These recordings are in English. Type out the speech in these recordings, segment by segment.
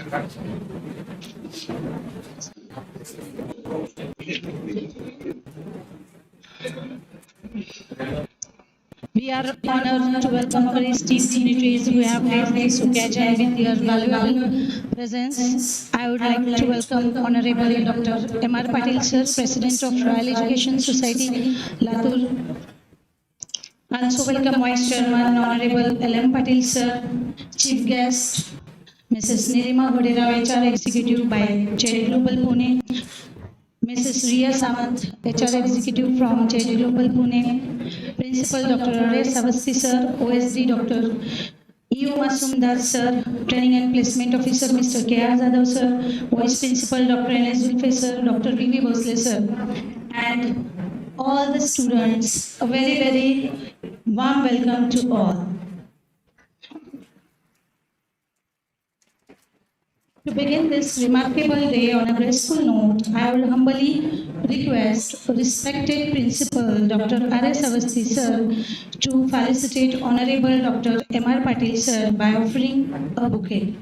We are honored to welcome our esteemed dignitaries who have graced this occasion with their valuable presence. I would like to welcome Honorable Dr. M.R. Patil, sir, President of Royal Education Society, Latur. Also welcome Vice Chairman Honorable L.M. Patil, sir, Chief Guest, Mrs. Nilima, Ghoderao, HR Executive by Jade Global Pune, Mrs. Sawant, HR Executive from Jade Global Pune, Principal Dr. Awasthi sir, OSD Dr. Masumdar sir, Training and Placement Officer Mr. Jadhav sir, Vice Principal Dr. N.S. sir, Dr. V.V. Bhosle sir, and all the students, a very warm welcome to all. To begin this remarkable day on a graceful note, I will humbly request respected Principal Dr. R.S. Awasthi sir to felicitate Honorable Dr. M.R. Patil sir by offering a bouquet.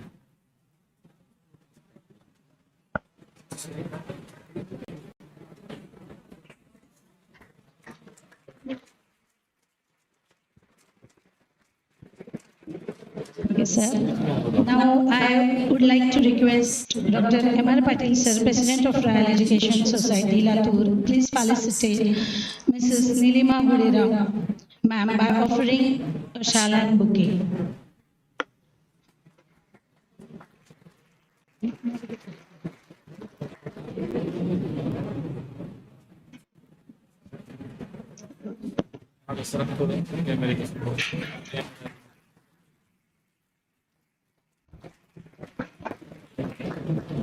Okay, sir. Now I would like to request Dr. M.R. Patil, sir, President of Royal Education Society, Latur, please felicitate Mrs. Nilima Ghoderao, ma'am, by offering a shawl and bouquet.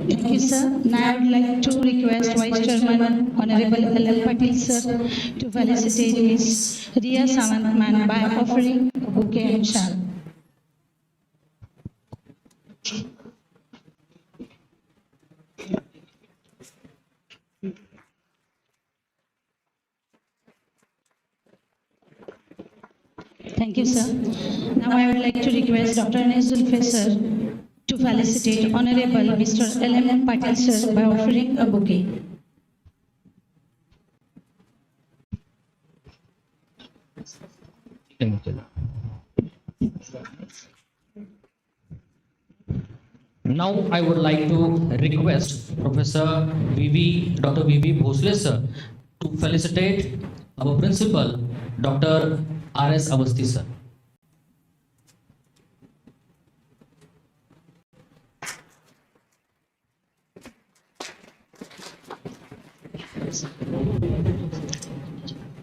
Thank you, sir. Now I would like to request Vice Chairman Honorable L.L. Patil, sir, to felicitate Ms. Riya Sawant, ma'am, by offering a bouquet and shawl. Thank you, sir. Now I would like to request Dr. N.S. sir to felicitate Honorable Mr. L.M. Patil sir by offering a bouquet. Now I would like to request Professor Dr. V.V. Bhosle sir to felicitate our principal Dr. R.S. Awasthi sir.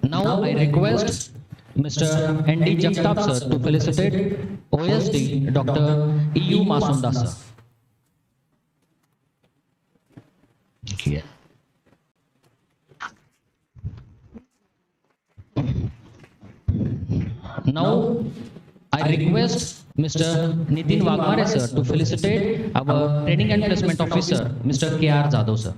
Now I request Mr. N.D. Jadhav sir to felicitate OSD Dr. E.U. Masumdar sir. Yeah. Now I request Mr. Nitin Wagmare sir to felicitate our Training and Placement Officer Mr. K.R. Jadhav sir.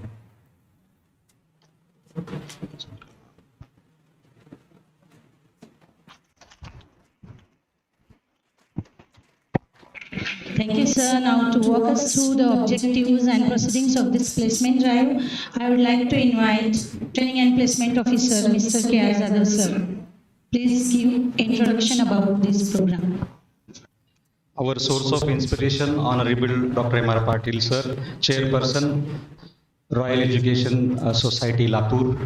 Thank you, sir. Now to walk us through the objectives and proceedings of this placement drive, I would like to invite Training and Placement Officer Mr. K.R. Jadhav sir. Please give introduction about this program. Our source of inspiration, Honorable Dr. M.R. Patil sir, Chairperson, Royal Education Society, Latur,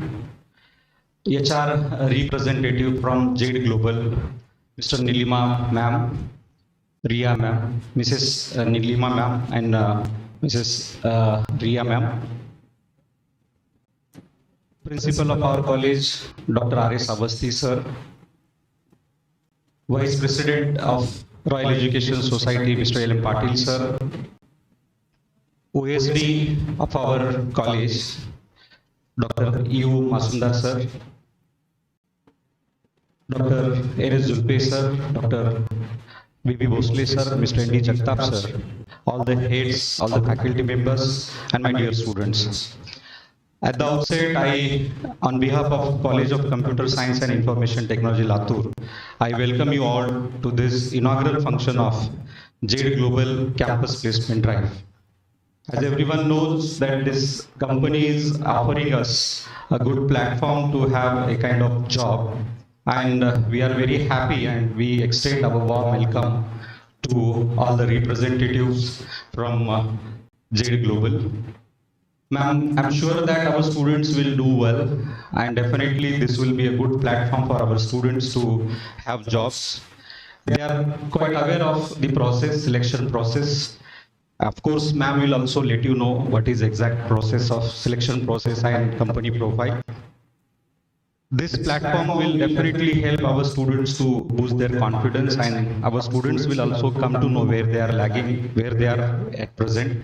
HR representative from Jade Global, Mr. Nilima ma'am, Riya ma'am, Mrs. Nilima ma'am, and Mrs. Riya ma'am. Principal of our college, Dr. R.S. Awasthi sir, Vice President of Royal Education Society, Mr. L.M. Patil sir, OSD of our college, Dr. E.U. Masumdar sir, Dr. N.S. sir, Dr. V.V. Bhosle sir, Mr. N.D. Jadhav sir, all the heads, all the faculty members, and my dear students. At the outset, on behalf of College of Computer Science and Information Technology, Latur, I welcome you all to this inaugural function of Jade Global Campus Placement Drive. As everyone knows that this company is offering us a good platform to have a kind of job, and we are very happy and we extend our warm welcome to all the representatives from Jade Global. Ma'am, I'm sure that our students will do well, and definitely this will be a good platform for our students to have jobs. They are quite aware of the process, selection process. Of course, ma'am will also let you know what is exact process of selection process and company profile. This platform will definitely help our students to boost their confidence, and our students will also come to know where they are lagging, where they are at present.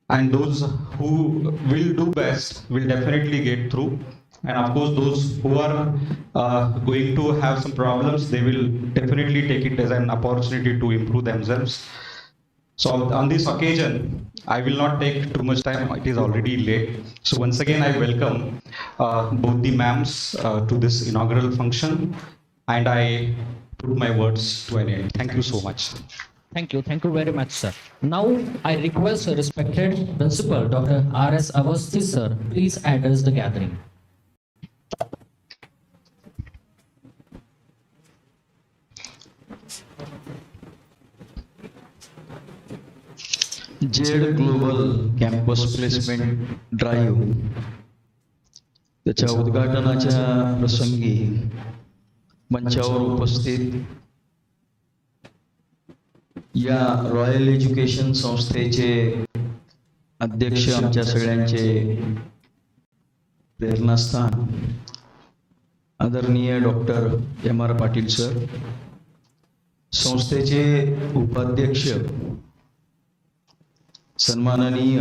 And those who will do best will definitely get through. And of course, those who are going to have some problems, they will definitely take it as an opportunity to improve themselves. So on this occasion, I will not take too much time. It is already late. So once again, I welcome both the ma'ams to this inaugural function, and I put my words to an end. Thank you so much. Thank you very much, sir. Now I request respected Principal Dr. R.S. Awasthi, sir, please address the gathering. Z global campus placement drive त्याच्या उद्घाटनाच्या प्रसंगी मंचावर उपस्थित या royal education संस्थेचे अध्यक्ष, आमच्या सगळ्यांचे प्रेरणास्थान आदरणीय डॉक्टर M.R. पाटील सर, संस्थेचे उपाध्यक्ष सन्माननीय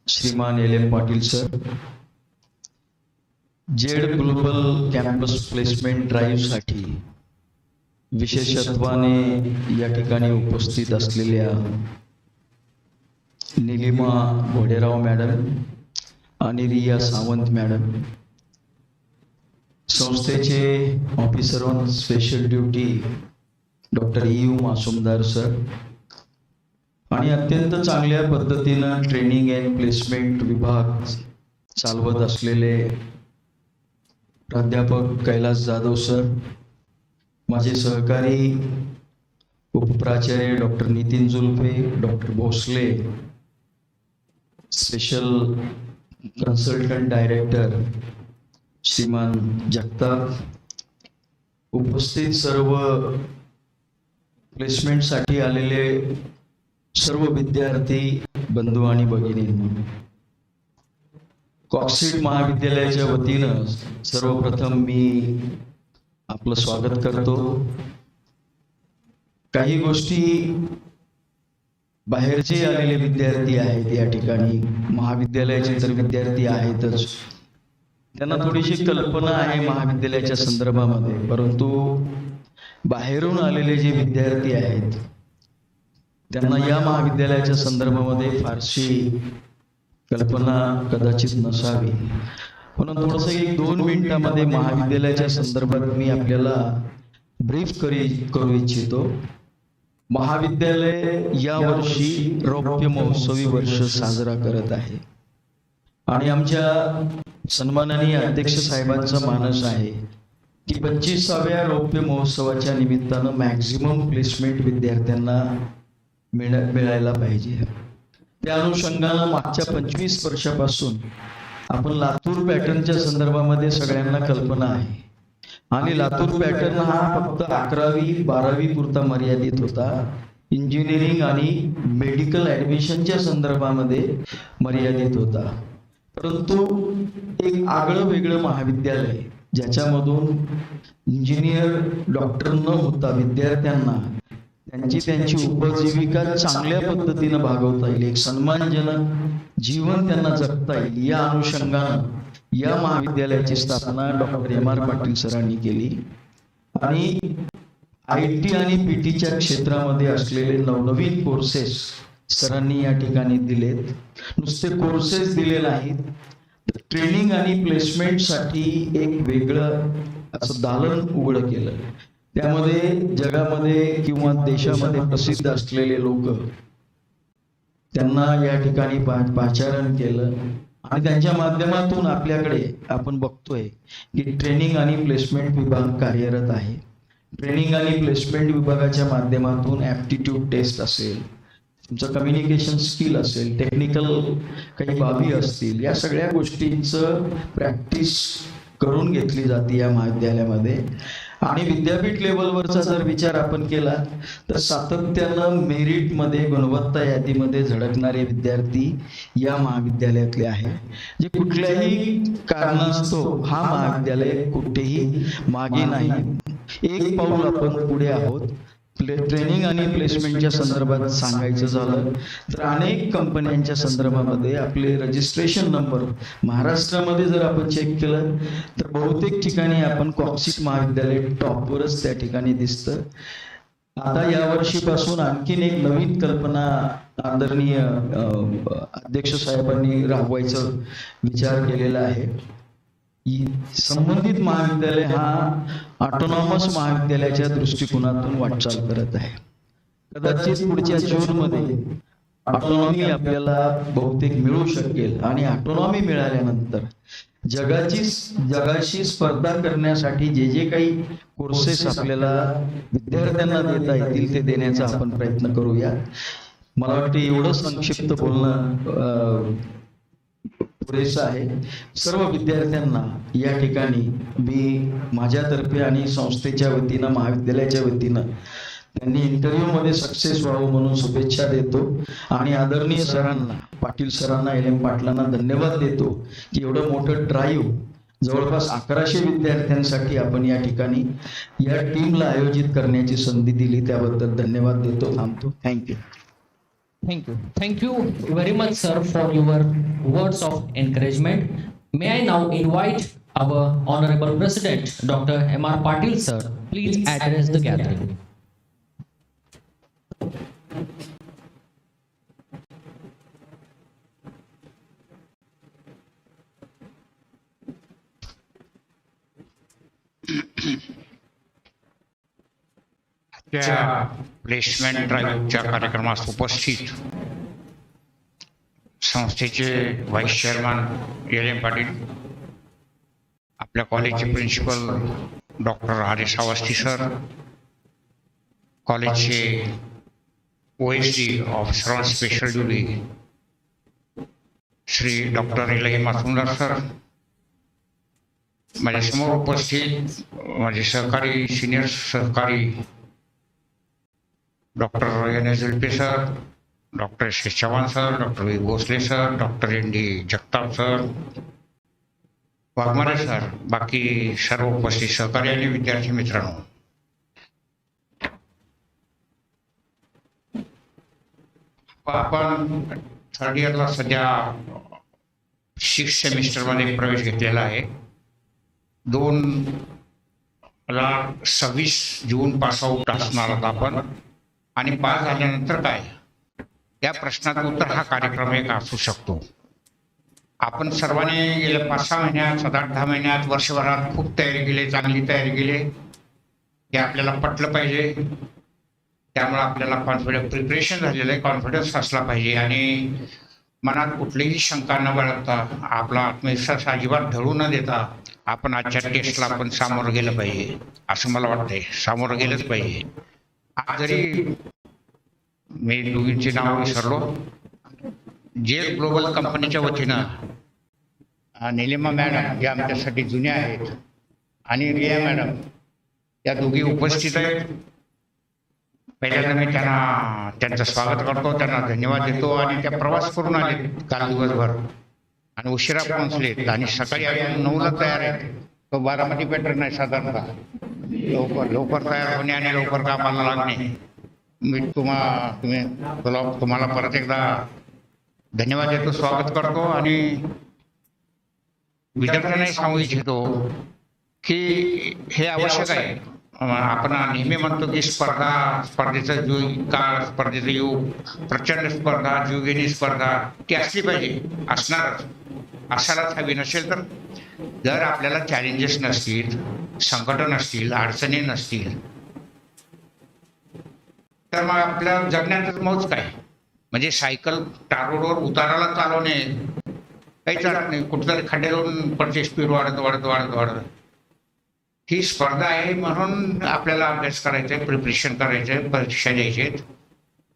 श्रीमान L.M. Patil sir, Z global campus placement drive साठी विशेषत्वाने या ठिकाणी उपस्थित असलेल्या निलिमा घोडेराव मॅडम आणि रिया सावंत मॅडम, संस्थेचे officer on special duty doctor Mazumdar sir आणि अत्यंत चांगल्या पद्धतीनं ट्रेनिंग अँड प्लेसमेंट विभाग चालवत असलेले प्राध्यापक कैलास जाधव सर, माझे सहकारी उपप्राचार्य doctor Nitin Julfe, doctor Bhosale, special consultant director श्रीमान जगताप, उपस्थित सर्व प्लेसमेंटसाठी आलेले सर्व विद्यार्थी बंधू आणि भगिनींनो, COCSIT महाविद्यालयाच्या वतीनं सर्वप्रथम मी आपलं स्वागत करतो. काही गोष्टी बाहेरचे आलेले विद्यार्थी आहेत या ठिकाणी, महाविद्यालयाचे तर विद्यार्थी आहेतच, त्यांना थोडीशी कल्पना आहे महाविद्यालयाच्या संदर्भामध्ये, परंतु बाहेरून आलेले जे विद्यार्थी आहेत त्यांना या महाविद्यालयाच्या संदर्भामध्ये फारशी कल्पना कदाचित नसावी, म्हणून थोडंसं 1-2 मिनिटांमध्ये महाविद्यालयाच्या संदर्भात मी आपल्याला ब्रीफ करू इच्छितो. महाविद्यालय या वर्षी रौप्य महोत्सवी वर्ष साजरा करत आहे आणि आमच्या सन्माननीय अध्यक्ष साहेबांचा मानस आहे की 25व्या रौप्य महोत्सवाच्या निमित्तानं मॅक्झिमम प्लेसमेंट विद्यार्थ्यांना मिळायला पाहिजे. त्या अनुषंगानं मागच्या 25 वर्षापासून आपण लातूर पॅटर्नच्या संदर्भामध्ये सगळ्यांना कल्पना आहे आणि लातूर पॅटर्न हा फक्त 11वी 12वी पुरता मर्यादित होता. इंजिनिअरिंग आणि मेडिकल ऍडमिशनच्या संदर्भामध्ये मर्यादित होता, परंतु एक आगळं वेगळं महाविद्यालय ज्याच्यामधून इंजिनियर डॉक्टर न होता विद्यार्थ्यांना त्यांची उपजीविका चांगल्या पद्धतीने भागवता येईल, एक सन्मानजनक जीवन त्यांना जगता येईल, या अनुषंगानं या महाविद्यालयाची स्थापना डॉक्टर M.R. पाटील सरांनी केली आणि IT आणि PT क्षेत्रामध्ये असलेले नवनवीन कोर्सेस सरांनी या ठिकाणी दिलेत. नुसते कोर्सेस दिले नाहीत, ट्रेनिंग आणि प्लेसमेंट साठी एक वेगळं असं दालन उघडं केलं. त्यामध्ये जगामध्ये किंवा देशामध्ये प्रसिद्ध असलेले लोक त्यांना या ठिकाणी पाचारण केलं आणि त्यांच्या माध्यमातून आपल्याकडे आपण बघतोय की ट्रेनिंग आणि प्लेसमेंट विभाग कार्यरत आहे. ट्रेनिंग आणि प्लेसमेंट विभागाच्या माध्यमातून ॲप्टिट्यूड टेस्ट असेल, तुमचं कम्युनिकेशन स्किल असेल, टेक्निकल काही बाबी असतील, या सगळ्या गोष्टींचं प्रॅक्टिस करून घेतली जाते या महाविद्यालयामध्ये. आणि विद्यापीठ लेवलवरचा जर विचार आपण केला तर सातत्यानं मेरिटमध्ये, गुणवत्ता यादीमध्ये झळकणारे विद्यार्थी या महाविद्यालयातले आहे. जे कुठल्याही कारणास्तव हा महाविद्यालय कुठेही मागे नाही, एक पाऊल आपण पुढे आहोत. ट्रेनिंग आणि प्लेसमेंटच्या संदर्भात सांगायचं झालं तर अनेक कंपन्यांच्या संदर्भामध्ये आपले रजिस्ट्रेशन नंबर महाराष्ट्रामध्ये जर आपण चेक केलं तर बहुतेक ठिकाणी आपण COCSIT महाविद्यालय टॉपवरच त्या ठिकाणी दिसतं. आता या वर्षीपासून आणखीन एक नवीन कल्पना आदरणीय अध्यक्ष साहेबांनी राबवायचा विचार केलेला आहे. संबंधित महाविद्यालय हा ऑटोनॉमस महाविद्यालयाच्या दृष्टिकोनातून वाटचाल करत आहे. कदाचित पुढच्या जूनमध्ये ऑटोनॉमी आपल्याला बहुतेक मिळू शकेल आणि ऑटोनॉमी मिळाल्यानंतर जगाशी स्पर्धा करण्यासाठी जे जे काही कोर्सेस आपल्याला विद्यार्थ्यांना देता येतील ते देण्याचा आपण प्रयत्न करूया. मला वाटतं एवढं संक्षिप्त बोलणं पुरेसं आहे. सर्व विद्यार्थ्यांना या ठिकाणी मी माझ्यातर्फे आणि संस्थेच्या वतीनं, महाविद्यालयाच्या वतीनं त्यांनी इंटरव्ह्यूमध्ये सक्सेस व्हावं म्हणून शुभेच्छा देतो आणि आदरणीय सरांना, पाटील सरांना, LM पाटलांना धन्यवाद देतो की एवढं मोठं ड्राईव्ह जवळपास 1100 विद्यार्थ्यांसाठी आपण या ठिकाणी या टीमला आयोजित करण्याची संधी दिली, त्याबद्दल धन्यवाद देतो. थांबतो. Thank you. Thank you very much, sir, for your words of encouragement. May I now invite our Honorable President, Dr. M.R. Patil, sir, please address the gathering. त्या प्लेसमेंट ड्राईव्हच्या कार्यक्रमास उपस्थित संस्थेचे व्हाईस चेअरमन LM पाटील, आपल्या कॉलेजचे प्रिन्सिपल डॉक्टर अवास्थी सर, कॉलेजचे OSD officer on special duty Shri doctor Nilima Mazumdar sir, माझ्यासमोर उपस्थित माझे सहकारी, सिनियर सहकारी doctor NS Julpe sir, doctor Sawant sir, doctor V Bhosale sir, doctor ND Jagtap sir, Waghmare sir, बाकी सर्व उपस्थित सहकारी आणि विद्यार्थी मित्रांनो, आपण थर्ड इयरला सध्या 6th सेमिस्टरमध्ये प्रवेश घेतलेला आहे. 2026 जून पास आउट असणार आहोत आपण, आणि पास झाल्यानंतर काय, या प्रश्नाचं उत्तर हा कार्यक्रम एक असू शकतो. आपण सर्वांनी गेल्या 5-6 महिन्यात, 7-8-10 महिन्यात, वर्षभरात खूप तयारी केली, चांगली तयारी केली. हे आपल्याला पटलं पाहिजे. त्यामुळे आपल्याला प्रिपरेशन झालेलं आहे, कॉन्फिडन्स असला पाहिजे आणि मनात कुठलीही शंका न बाळगता, आपला आत्मविश्वास अजिबात ढळू न देता आपण आजच्या टेस्टला आपण सामोरं गेलं पाहिजे, असं मला वाटतंय. सामोरं गेलंच पाहिजे. आज जरी मी दोघींची नाव विसरलो, जेड ग्लोबल कंपनीच्या वतीनं निलिमा मॅडम या आमच्यासाठी जुन्या आहेत आणि रिया मॅडम या दोघी उपस्थित आहेत. पहिल्यांदा मी त्यांचं स्वागत करतो, त्यांना धन्यवाद देतो. आणि त्या प्रवास करून आले काल दिवसभर आणि उशिरा पोहोचलेत आणि सकाळी आम्ही 9ला तयार आहेत. तो बारामती पॅटर्न आहे साधारणतः. लवकर तयार होणे आणि लवकर कामाला लागणे. मी तुम्हाला परत एकदा धन्यवाद देतो, स्वागत करतो आणि विद्यार्थ्यांनाही सांगू इच्छितो की हे आवश्यक आहे. आपण नेहमी म्हणतो की स्पर्धेचं काळ, स्पर्धेचं युग, प्रचंड स्पर्धा, जीवघेणी स्पर्धा ती असली पाहिजे, असणारच, असायलाच हवी. नसेल तर जर आपल्याला चॅलेंजेस नसतील, संकट नसतील, अडचणी नसतील, तर मग आपल्या जगण्यातच मौज काय. म्हणजे सायकल टार रोडवर उताराला चालवणे काहीच अर्थ नाही. कुठेतरी खड्ड्यावरून पडते स्पीड वाढत वाढत वाढत वाढत. ही स्पर्धा आहे म्हणून आपल्याला अभ्यास करायचा आहे, प्रिपरेशन करायचं आहे, परीक्षा द्यायची आहेत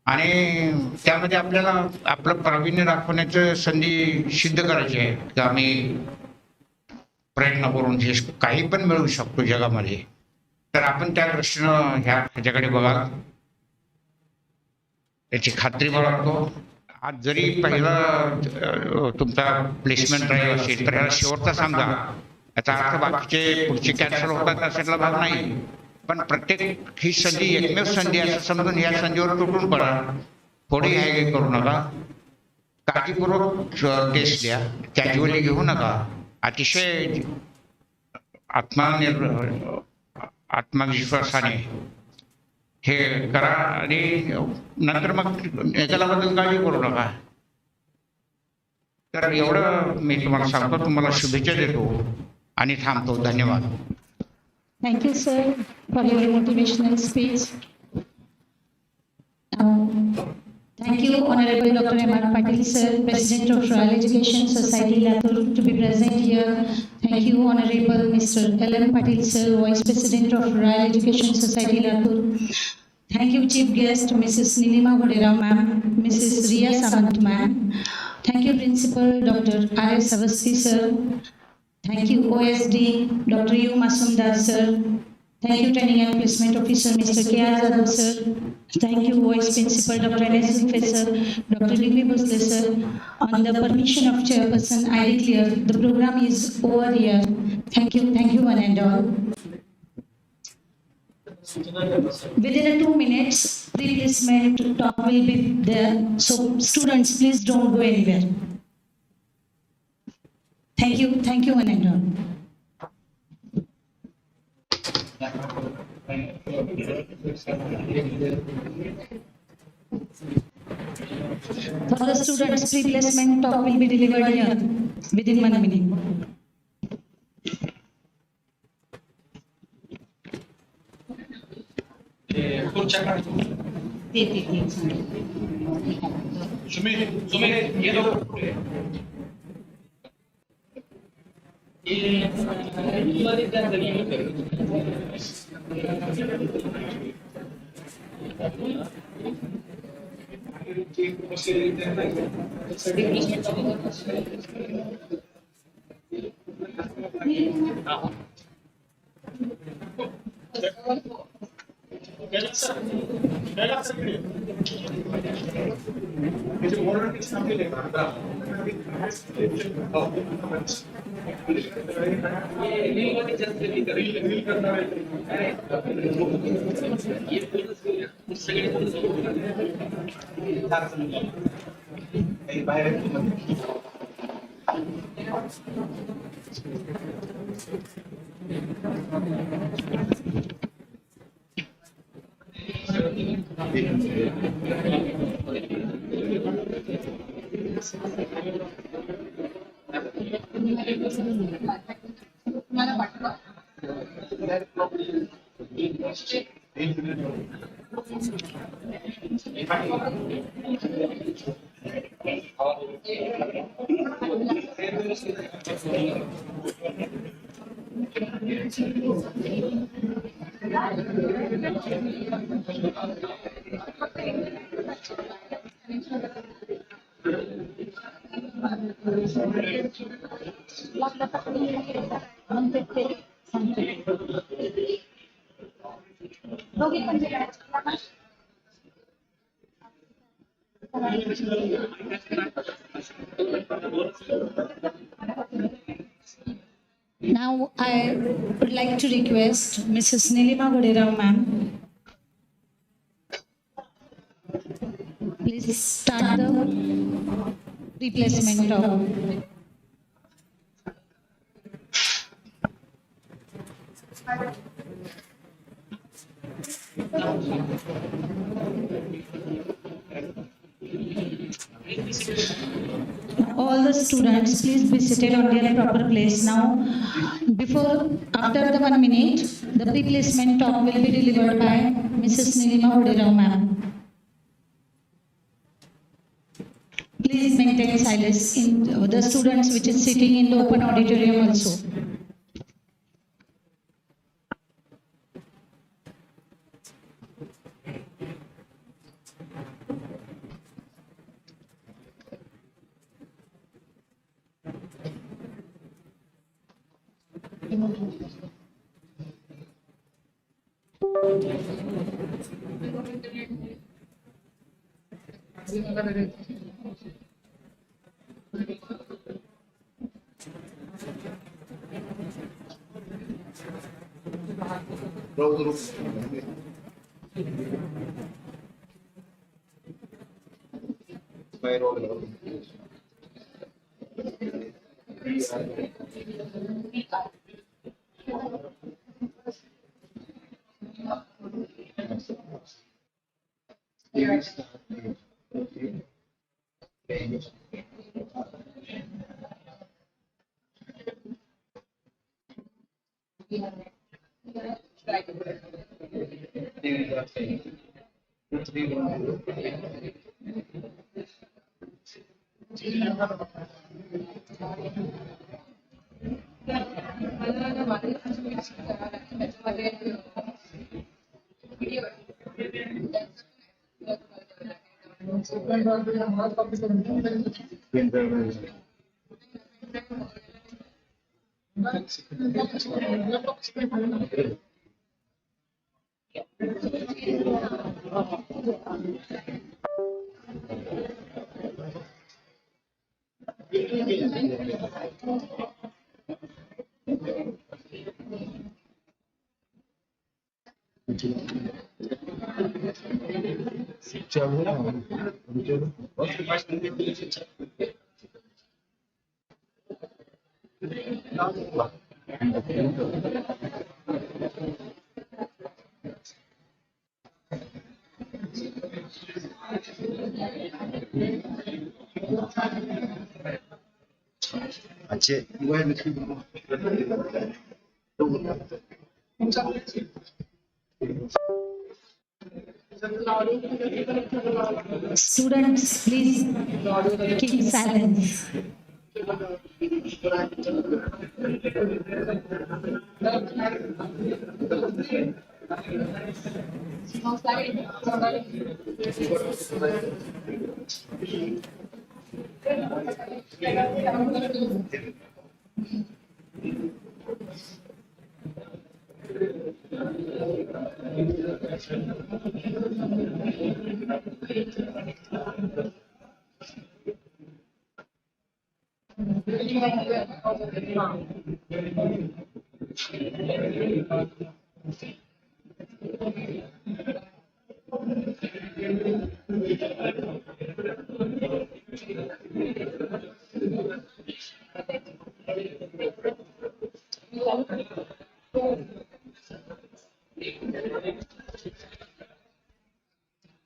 आणि त्यामध्ये आपल्याला आपलं प्रावीण्य दाखवण्याचं संधी सिद्ध करायची आहे की आम्ही प्रयत्न करून हे काही पण मिळवू शकतो जगामध्ये. तर आपण त्या दृष्टीनं ह्याच्याकडे बघा, याची खात्री बाळगतो. आज जरी पहिला तुमचा प्लेसमेंट ड्राईव्ह असेल तर ह्याला शेवटचा समजा. याचा अर्थ बाकीचे पुढचे कॅन्सल होतात अशातला भाग नाही, पण प्रत्येक ही संधी एकमेव संधी असं समजून या संधीवर तुटून पडा. थोडी हे करू नका, काळजीपूर्वक टेस्ट द्या, कॅज्युअली घेऊ नका. अतिशय आत्मविश्वासाने हे करा आणि नंतर मग निकालाबद्दल काळजी करू नका. तर एवढं मी तुम्हाला सांगतो, तुम्हाला शुभेच्छा देतो आणि थांबतो. धन्यवाद. Thank you, sir, for your motivational speech. Thank you, Honorable Dr. M.R. Patil, sir, President of Royal Education Society, Latur, to be present here. Thank you, Honorable Mr. L.M. Patil, sir, Vice President of Royal Education Society, Latur. Thank you, Chief Guest, Mrs. Nilima Ghoderao, ma'am, Mrs. Riya Sawant, ma'am. Thank you, Principal Dr. R.S. Awasthi, sir. Thank you, OSD, Dr. U. Masumdar, sir. Thank you, Training and Placement Officer, Mr. K. Jadhav, sir. Thank you, Vice Principal, Dr. N.S. Professor, Dr. V.V. Bhosle, sir. On the permission of Chairperson, I declare the program is over here. Thank you, one and all. Within 2 minutes, pre-placement talk will be there. So, students, please don't go anywhere. Thank you, one and all. For the students, pre-placement talk will be delivered here within 1 minute. Now I would like to request Mrs. Nilima Ghoderao, ma'am. Please start the replacement of. All the students, please be seated on their proper place now. After the 1 minute, the pre-placement talk will be delivered by Mrs. Nilima Ghoderao, ma'am. maintain silence in the students which is sitting in the open auditorium also. Students, please keep silence.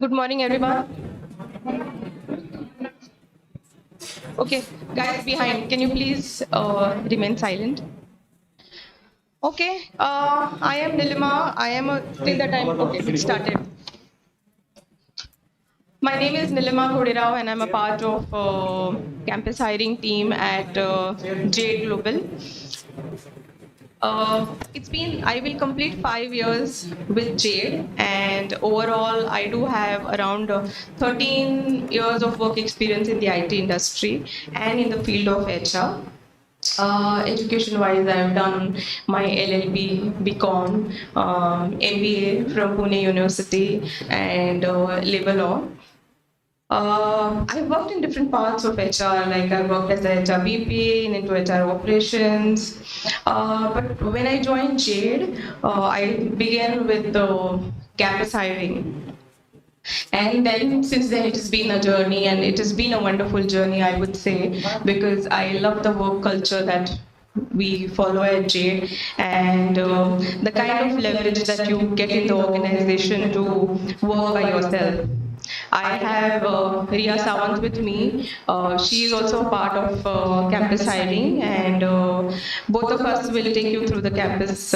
Good morning, everyone. Okay, guys behind, can you please remain silent? Okay, I am Nilima. I am till the time. Okay, it started. My name is Nilima Ghoderao, and I'm a part of campus hiring team at Jade Global. I will complete 5 years with Jade, and overall, I do have around 13 years of work experience in the IT industry and in the field of HR. Education-wise, I've done my LLB, BCom, MBA from Pune University, and labor law. I've worked in different parts of HR, like I worked as a HR VP into HR operations. But when I joined Jade, I began with the campus hiring. And then since then it has been a journey, and it has been a wonderful journey, I would say, because I love the work culture that we follow at Jade, and the kind of leverage that you get in the organization to work by yourself. I have Ria Sawant with me. She is also a part of campus hiring, and both of us will take you through the campus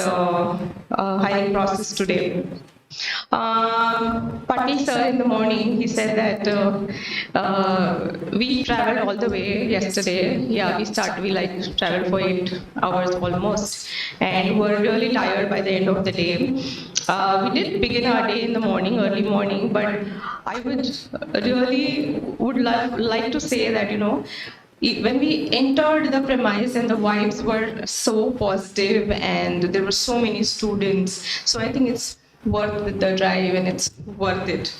hiring process today. Patil sir in the morning, he said that we traveled all the way yesterday. Yeah, we traveled for 8 hours almost, and were really tired by the end of the day. We did begin our day in the morning, early morning, but I would really would like to say that, when we entered the premise and the vibes were so positive and there were so many students, so I think it's worth the drive and it's worth it.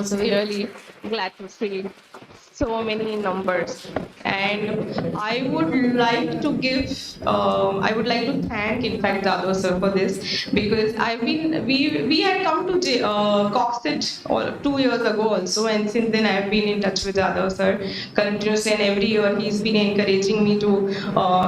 So we're really glad to see so many numbers, and I would like to thank, in fact, Jadhav sir for this, because we had come to COCSIT 2 years ago also, and since then I've been in touch with Jadhav sir continuously, and every year he's been encouraging me to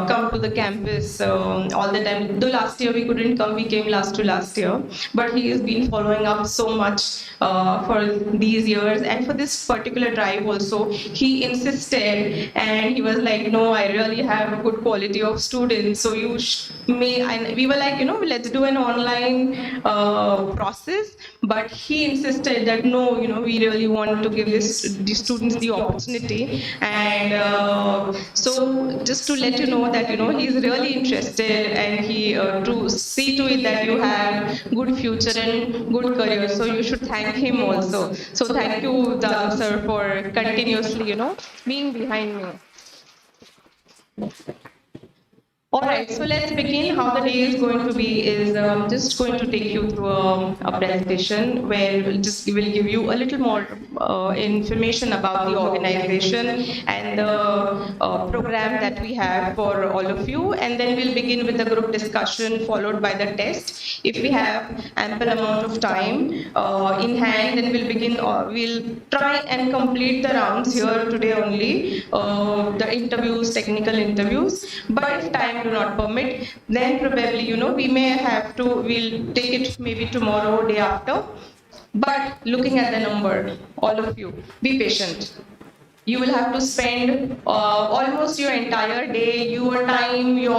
come to the campus all the time. Though last year we couldn't come, we came last year, but he has been following up so much for these years, and for this particular drive also, he insisted, and he was like, no, I really have a good quality of students, so you may, and we were like, let's do an online process, but he insisted that no, we really want to give these students the opportunity, and so just to let you know that, he's really interested, and he to see to it that you have good future and good career, so you should thank him also. So thank you, Jadhav sir, for continuously, being behind me. All right, so let's begin. How the day is going to be is just going to take you through a presentation where we'll give you a little more information about the organization and the program that we have for all of you, and then we'll begin with the group discussion followed by the test. If we have ample amount of time in hand, then we'll begin. We'll try and complete the rounds here today only, the interviews, technical interviews. But if time do not permit, then probably, we may have to, we'll take it maybe tomorrow, day after. But looking at the number, all of you, be patient. You will have to spend almost your entire day, your time, you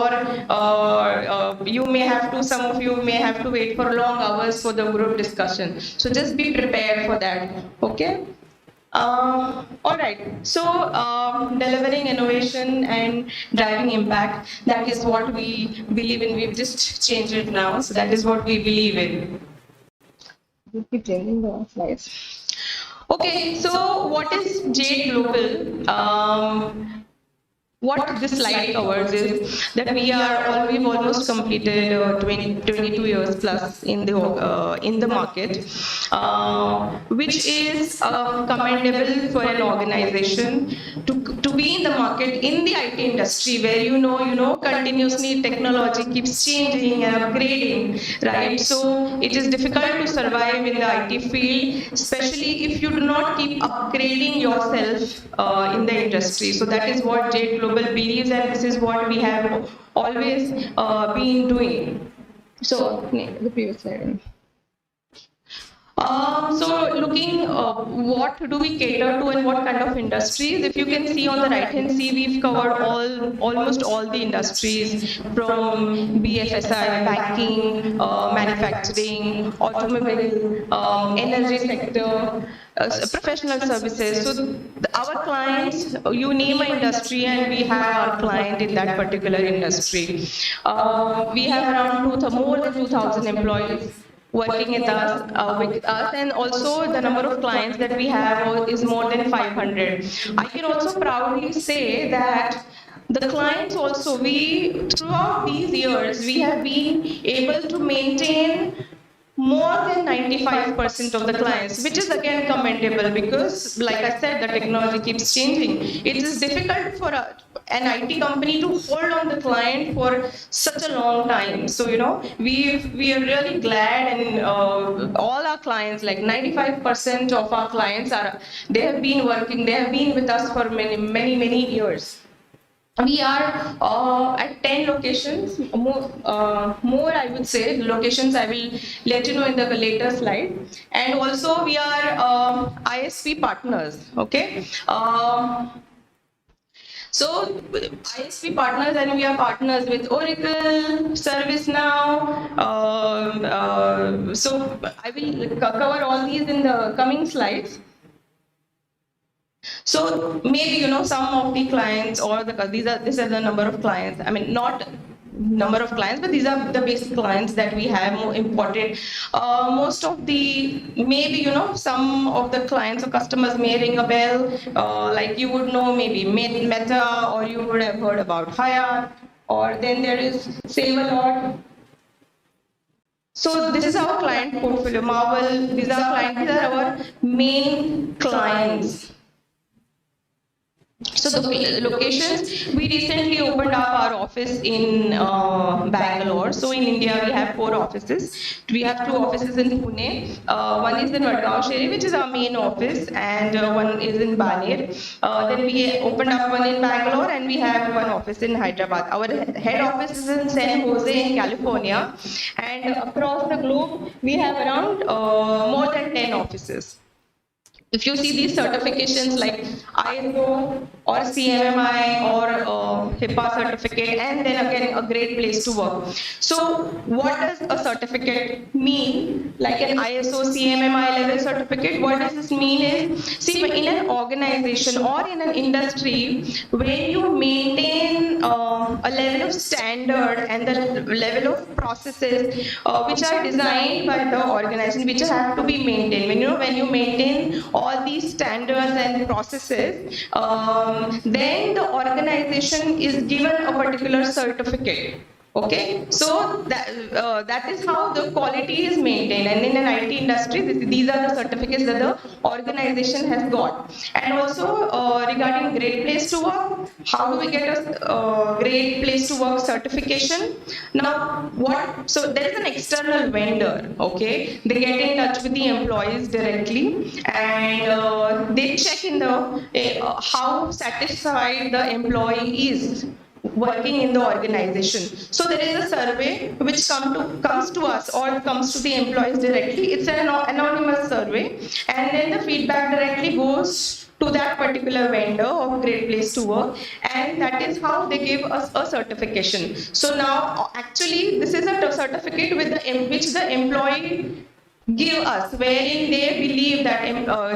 may have to, some of you may have to wait for long hours for the group discussion. So just be prepared for that, okay? All right, so delivering innovation and driving impact, that is what we believe in. We've just changed it now, so that is what we believe in. You keep changing the slides. Okay, so what is Jade Global? What this slide covers is that we've almost completed 22 years plus in the market, which is commendable for an organization to be in the market in the IT industry, where continuously technology keeps changing and upgrading, right? So it is difficult to survive in the IT field, especially if you do not keep upgrading yourself in the industry. So that is what Jade Global believes, and this is what we have always been doing. So the previous slide. So looking what do we cater to and what kind of industries, if you can see on the right hand side, we've covered almost all the industries, from BFSI, banking, manufacturing, automobile, energy sector, professional services. So our clients, you name an industry and we have our client in that particular industry. We have around more than 2,000 employees working with us, and also the number of clients that we have is more than 500. I can also proudly say that the clients also, throughout these years, we have been able to maintain more than 95% of the clients, which is again commendable, because like I said, the technology keeps changing. It is difficult for an IT company to hold on the client for such a long time. So, we are really glad, and all our clients, like 95% of our clients they have been with us for many years. We are at 10 locations, more I would say. The locations I will let you know in the later slide. And also we are ISP partners, okay? So ISP partners, and we are partners with Oracle, ServiceNow. So I will cover all these in the coming slides. So maybe some of the clients, or this is the number of clients. I mean, not number of clients, but these are the basic clients that we have, more important. Most of the, maybe some of the clients or customers may ring a bell, like you would know maybe Meta, or you would have heard about Hyatt, or then there is Save a Lot. So this is our client portfolio. Marvel, these are our main clients. So the locations, we recently opened up our office in Bangalore. So in India, we have 4 offices. We have 2 offices in Pune. One is in Ghoderao, which is our main office, and one is in Baner. Then we opened up one in Bangalore, and we have one office in Hyderabad. Our head office is in San Jose in California, and across the globe, we have around more than 10 offices. If you see these certifications like ISO or CMMI or HIPAA certificate, and then again a great place to work. So what does a certificate mean? Like an ISO CMMI level certificate, what does this mean is, see, in an organization or in an industry, when you maintain a level of standard and the level of processes which are designed by the organization, which have to be maintained. When you maintain all these standards and processes, then the organization is given a particular certificate. Okay, so that is how the quality is maintained, and in an IT industry, these are the certificates that the organization has got. And also regarding Great Place to Work, how do we get a Great Place to Work certification? Now, so there is an external vendor, okay? They get in touch with the employees directly, and they check in the how satisfied the employee is working in the organization. So there is a survey which comes to us or comes to the employees directly. It's an anonymous survey, and then the feedback directly goes to that particular vendor of Great Place to Work, and that is how they give us a certification. So now actually this is a certificate which the employee give us, wherein they believe that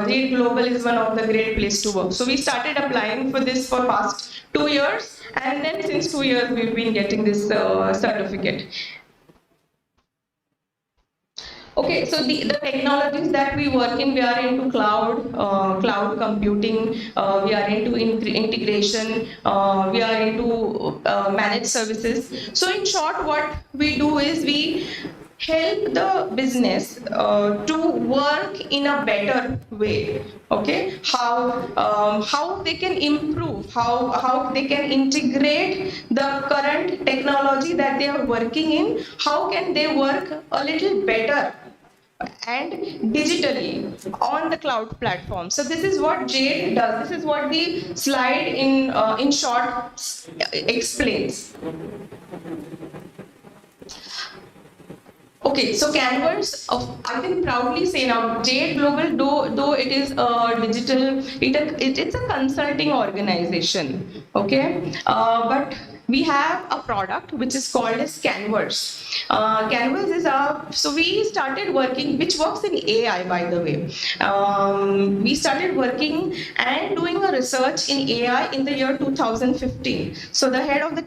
Jade Global is one of the great place to work. So we started applying for this for past 2 years, and then since 2 years we've been getting this certificate. Okay, so the technologies that we work in, we are into cloud computing, we are into integration, we are into managed services. So in short, what we do is we help the business to work in a better way. Okay, how they can improve, how they can integrate the current technology that they are working in, how can they work a little better and digitally on the cloud platform. So this is what Jade does. This is what the slide in short explains. Okay, so Canvas, I can proudly say now, Jade Global, though it is digital, it's a consulting organization, okay? But we have a product which is called as Canvas. Canvas is so we started working, which works in AI, by the way. We started working and doing a research in AI in the year 2015. So the head of the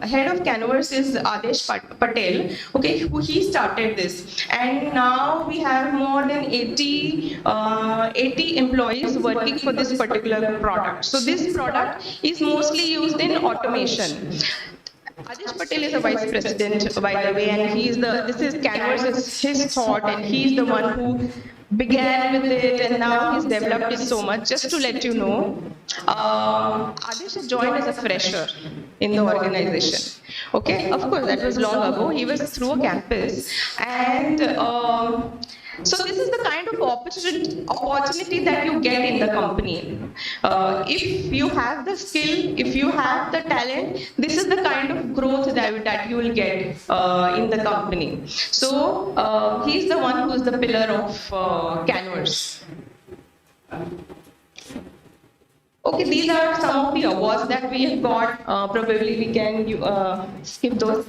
head of Canvas is Patil, okay, he started this. And now we have more than 80 employees working for this particular product. So this product is mostly used in automation. Adish Patil is a vice president, by the way, and this is Canvas is his thought, and he's the one who began with it, and now he's developed it so much. Just to let you know, Adish has joined as a fresher in the organization. Okay, of course, that was long ago. He was through a campus, and so this is the kind of opportunity that you get in the company. If you have the skill, if you have the talent, this is the kind of growth that you will get in the company. So he's the one who's the pillar of Canvas. Okay, these are some of the awards that we have got. Probably we can skip those.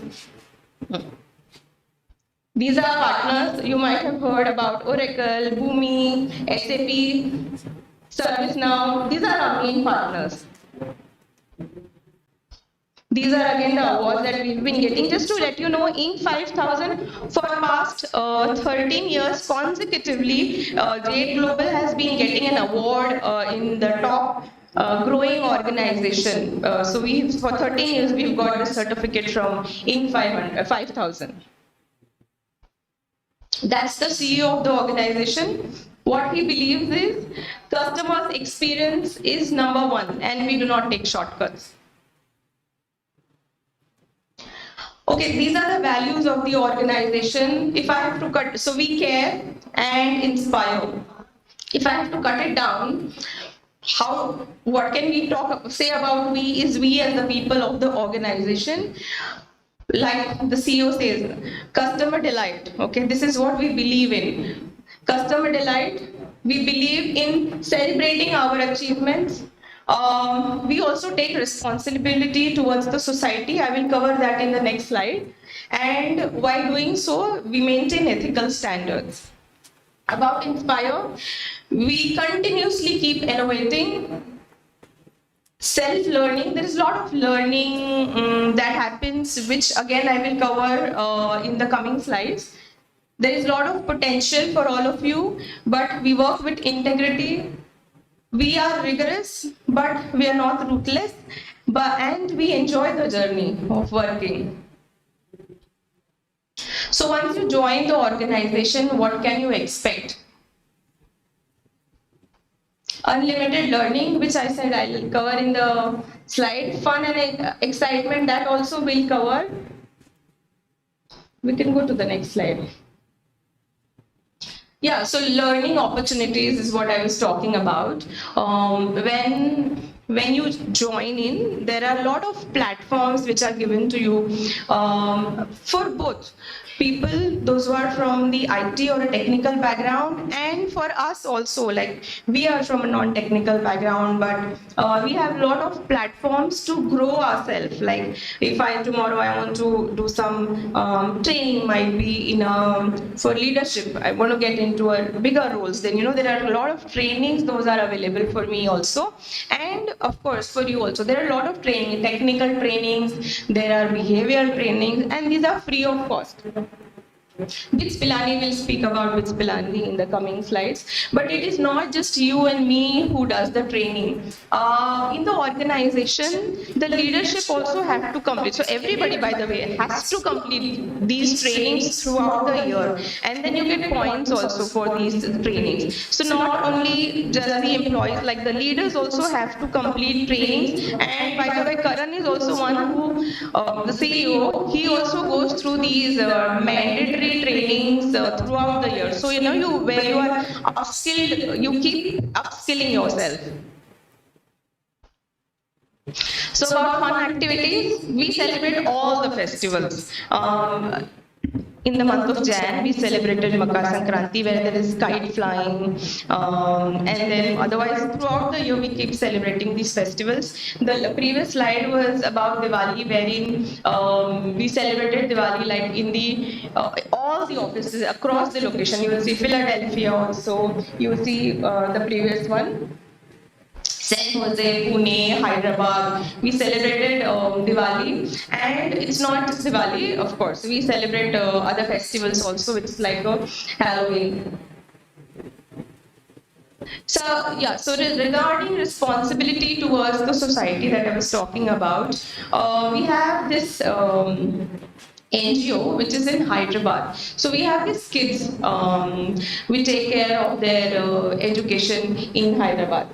These are partners. You might have heard about Oracle, Boomi, SAP, ServiceNow. These are our main partners. These are again the awards that we've been getting. Just to let you know, Inc. 5000 for past 13 years consecutively, Jade Global has been getting an award in the top growing organization. So we, for 13 years, we've got the certificate from Inc. 5000. That's the CEO of the organization. What he believes is customer's experience is number one, and we do not take shortcuts. Okay, these are the values of the organization. If I have to cut, so we care and inspire. If I have to cut it down, what can we say about we is we as the people of the organization. Like the CEO says, customer delight. Okay, this is what we believe in. Customer delight. We believe in celebrating our achievements. We also take responsibility towards the society. I will cover that in the next slide. And while doing so, we maintain ethical standards. About Inspire, we continuously keep innovating. Self-learning, there is a lot of learning that happens, which again I will cover in the coming slides. There is a lot of potential for all of you, but we work with integrity. We are rigorous, but we are not ruthless, and we enjoy the journey of working. So once you join the organization, what can you expect? Unlimited learning, which I said I will cover in the slide. Fun and excitement, that also we'll cover. We can go to the next slide. Yeah, so learning opportunities is what I was talking about. When you join in, there are a lot of platforms which are given to you for both people, those who are from the IT or a technical background, and for us also, like we are from a non-technical background, but we have a lot of platforms to grow ourselves. Like if tomorrow I want to do some training, might be for leadership, I want to get into a bigger roles, then there are a lot of trainings, those are available for me also, and of course for you also. There are a lot of training, technical trainings, there are behavioral trainings, and these are free of cost. Bits Pilani will speak about Bits Pilani in the coming slides. But it is not just you and me who does the training. In the organization, the leadership also have to complete. So everybody, by the way, has to complete these trainings throughout the year. And then you get points also for these trainings. So not only just the employees, like the leaders also have to complete trainings. And by the way, Karan is also one who, the CEO, he also goes through these mandatory trainings throughout the year. So when you are upskilled, you keep upskilling yourself. So about fun activities, we celebrate all the festivals. In the month of Jan, we celebrated Makar Sankranti, where there is kite flying, and then otherwise throughout the year we keep celebrating these festivals. The previous slide was about Diwali, wherein we celebrated Diwali like in all the offices across the location. You will see Philadelphia also. You will see the previous one. San Jose, Pune, Hyderabad, we celebrated Diwali, and it's not just Diwali, of course, we celebrate other festivals also, which is like Halloween. So yeah, so regarding responsibility towards the society that I was talking about, we have this NGO which is in Hyderabad. So we have these kids, we take care of their education in Hyderabad.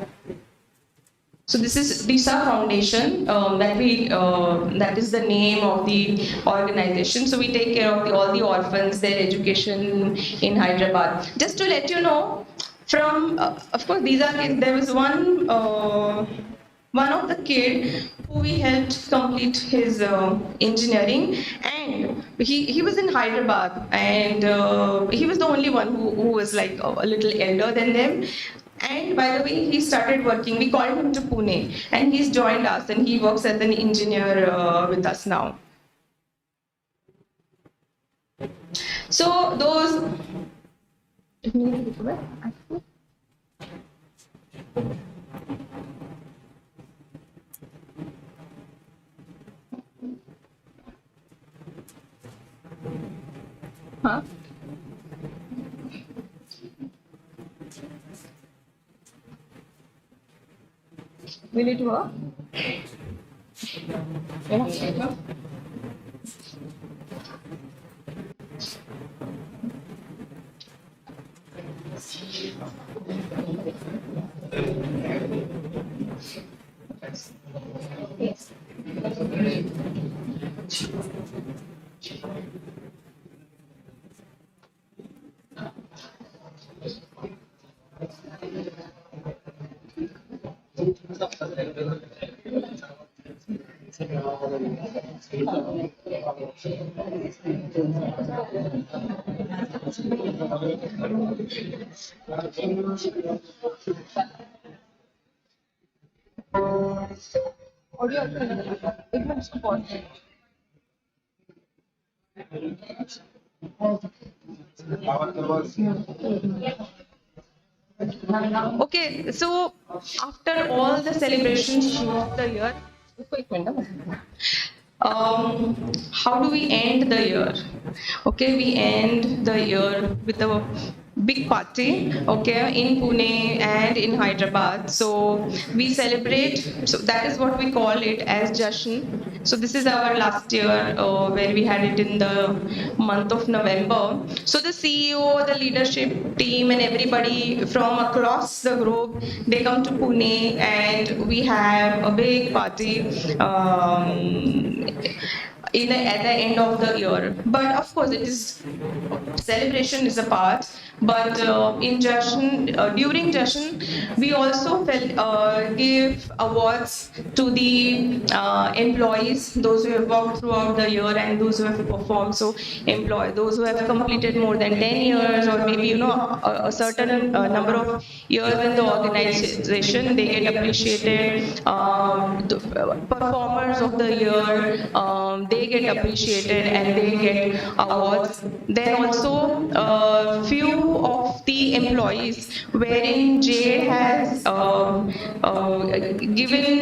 So this is Disa Foundation, that is the name of the organization. So we take care of all the orphans, their education in Hyderabad. Just to let you know, from of course there was one of the kid who we helped complete his engineering, and he was in Hyderabad, and he was the only one who was like a little elder than them. And by the way, he started working. We called him to Pune, and he's joined us, and he works as an engineer with us now. So those. Huh? Will it work? Yeah. Yes. Audio एक minute इसको pause Okay, so after all the celebrations of the year, how do we end the year? Okay, we end the year with a big party, okay, in Pune and in Hyderabad. So we celebrate, so that is what we call it as Jashan. So this is our last year where we had it in the month of November. So the CEO, the leadership team and everybody from across the globe, they come to Pune and we have a big party. At the end of the year. But of course, it is celebration is a part. But in Jashan, during Jashan, we also give awards to the employees, those who have worked throughout the year and those who have performed. So, those who have completed more than 10 years or maybe a certain number of years in the organization, they get appreciated. The performers of the year, they get appreciated and they get awards. Then also few of the employees wherein Jade has given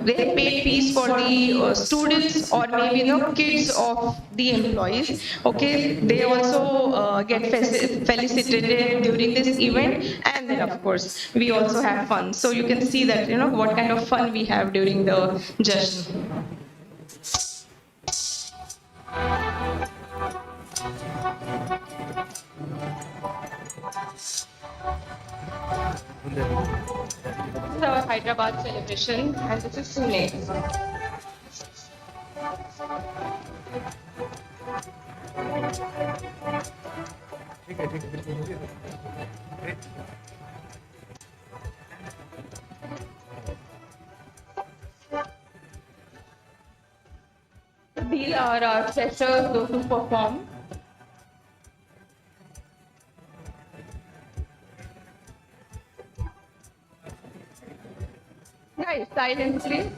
they have paid fees for the students or maybe kids of the employees. Okay, they also get felicitated during this event, and then of course we also have fun. So you can see that what kind of fun we have during the Jashan. This is our Hyderabad celebration, and this is Pune. These are our freshers, those who perform. Guys, silence please.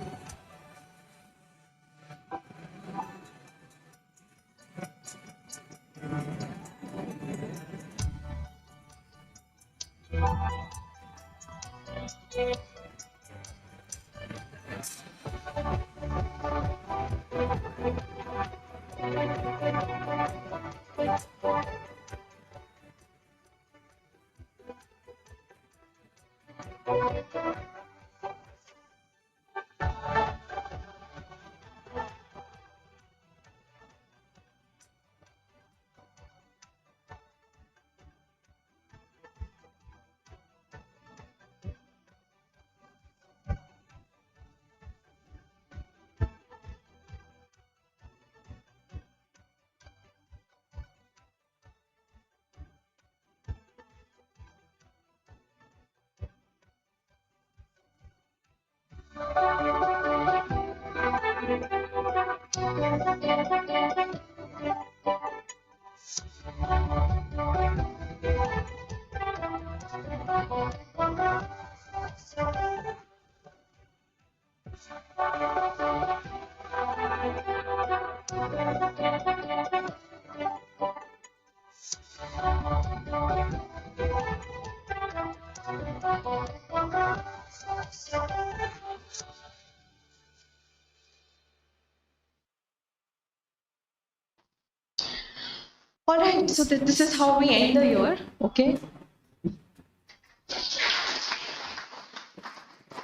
All right, so this is how we end the year, okay?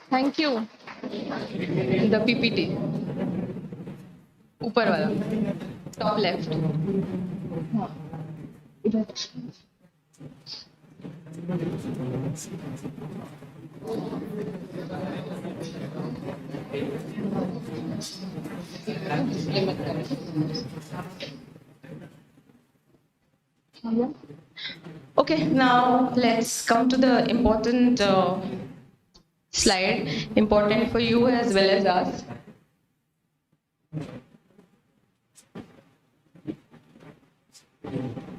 Thank you. The PPT. ऊपर वाला. Top left. Okay, now let's come to the important slide, important for you as well as us.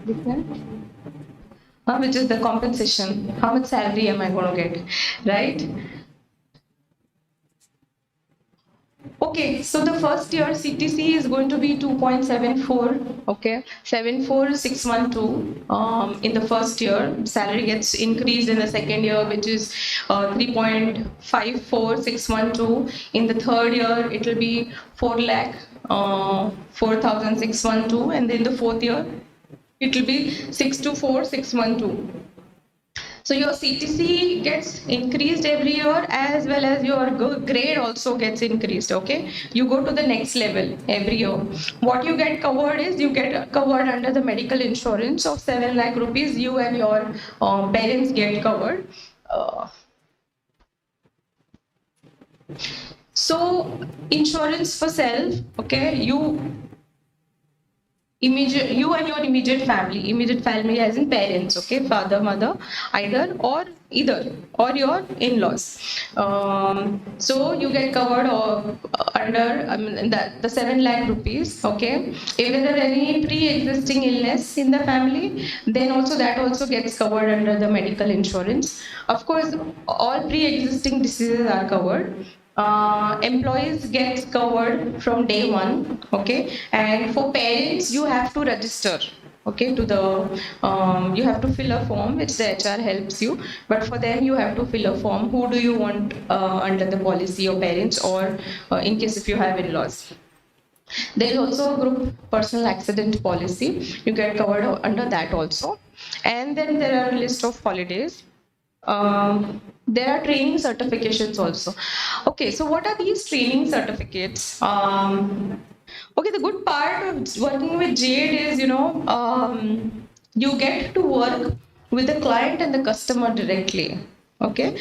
This one? Which is the compensation. How much salary am I going to get, right? Okay, so the first year CTC is going to be 2.74, okay, 74612. In the first year, salary gets increased in the second year, which is 3.54612. In the third year, it will be 4,0612, and then the fourth year, it will be 624,612. So your CTC gets increased every year, as well as your grade also gets increased, okay? You go to the next level every year. What you get covered is, you get covered under the medical insurance of 7 lakh rupees. You and your parents get covered. So insurance for self, okay? You and your immediate family as in parents, okay, father, mother, either or your in-laws. So you get covered under the 7 lakh rupees, okay. If there are any pre-existing illness in the family, then also that also gets covered under the medical insurance. Of course, all pre-existing diseases are covered. Employees get covered from day one, okay, and for parents you have to register, okay, to the you have to fill a form which the HR helps you, but for them you have to fill a form. Who do you want under the policy, your parents or in case if you have in-laws. There is also a group personal accident policy. You get covered under that also, and then there are a list of holidays. There are training certifications also. Okay, so what are these training certificates? Okay, the good part of working with Jade is, you get to work with the client and the customer directly. Okay.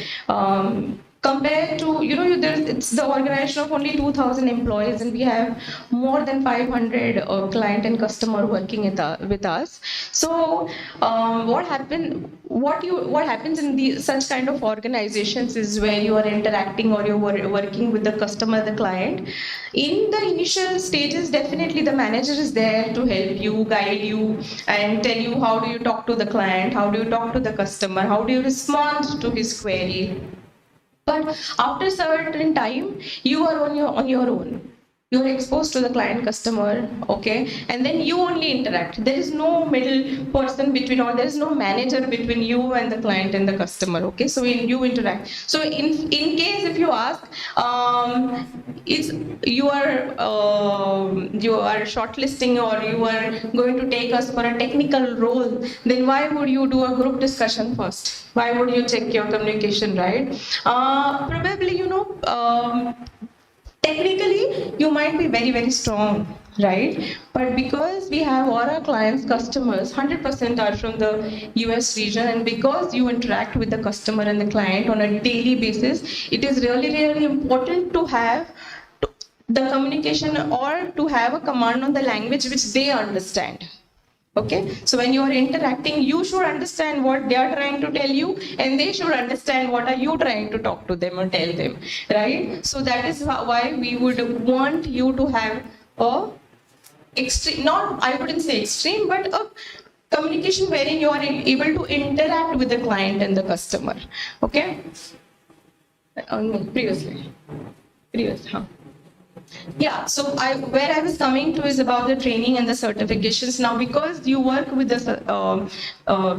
Compared to, it's the organization of only 2,000 employees, and we have more than 500 client and customer working with us. So what happens in such kind of organizations is where you are interacting or you're working with the customer, the client. In the initial stages, definitely the manager is there to help you, guide you, and tell you how do you talk to the client, how do you talk to the customer, how do you respond to his query. But after a certain time, you are on your own. You are exposed to the client customer, okay, and then you only interact. There is no middle person between, or there is no manager between you and the client and the customer, okay. So you interact. So in case if you ask, you are shortlisting or you are going to take us for a technical role, then why would you do a group discussion first? Why would you check your communication, right? Probably, technically, you might be very, very strong, right? But because we have all our clients, customers, 100% are from the US region, and because you interact with the customer and the client on a daily basis, it is really, really important to have the communication or to have a command on the language which they understand. Okay, so when you are interacting, you should understand what they are trying to tell you, and they should understand what are you trying to talk to them or tell them, right? So that is why we would want you to have a extreme, not, I wouldn't say extreme, but a communication wherein you are able to interact with the client and the customer. Okay? Previously. Yeah, so where I was coming to is about the training and the certifications. Now, because you work with the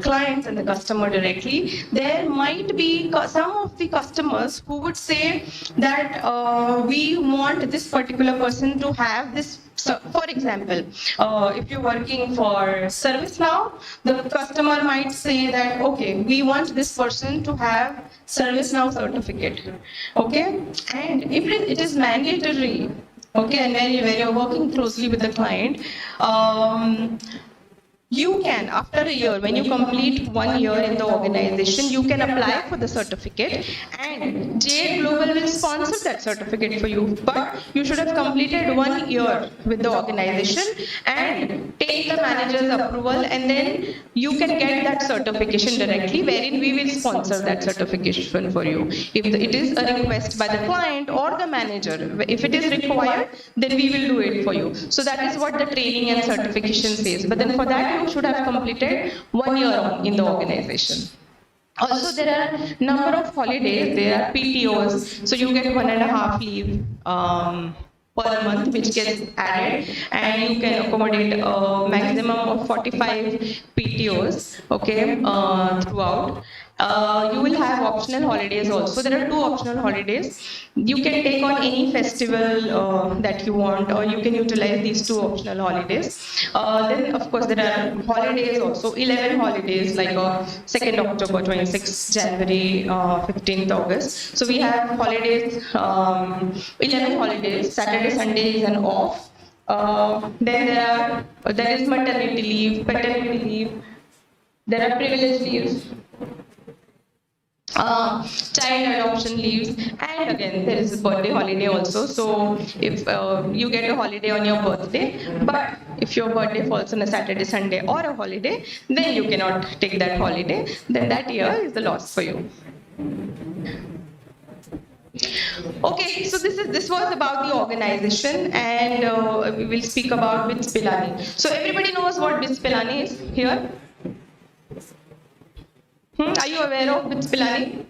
clients and the customer directly, there might be some of the customers who would say that we want this particular person to have this So, for example, if you're working for ServiceNow, the customer might say that, okay, we want this person to have ServiceNow certificate, okay? And if it is mandatory, okay, and when you're working closely with the client, you can, after a year, when you complete 1 year in the organization, you can apply for the certificate and Jade Global will sponsor that certificate for you. But you should have completed 1 year with the organization and take the manager's approval, and then you can get that certification directly, wherein we will sponsor that certification for you. If it is a request by the client or the manager, if it is required, then we will do it for you. So that is what the training and certification says. But then for that, you should have completed 1 year in the organization. Also, there are number of holidays. There are PTOs, so you get 1.5 leave per month, which gets added, and you can accommodate a maximum of 45 PTOs, okay, throughout. You will have optional holidays also. There are 2 optional holidays. You can take on any festival that you want, or you can utilize these 2 optional holidays. Then, of course, there are holidays also, 11 holidays, like 2nd October, 26th January, 15th August. So we have holidays, 11 holidays, Saturday, Sunday is an off. Then there is maternity leave, paternity leave, there are privilege leaves, child adoption leaves, and again there is a birthday holiday also. So if you get a holiday on your birthday, but if your birthday falls on a Saturday, Sunday or a holiday, then you cannot take that holiday, then that year is the loss for you. Okay, so this was about the organization, and we will speak about BITS Pilani. So everybody knows what BITS Pilani is here? Are you aware of BITS Pilani?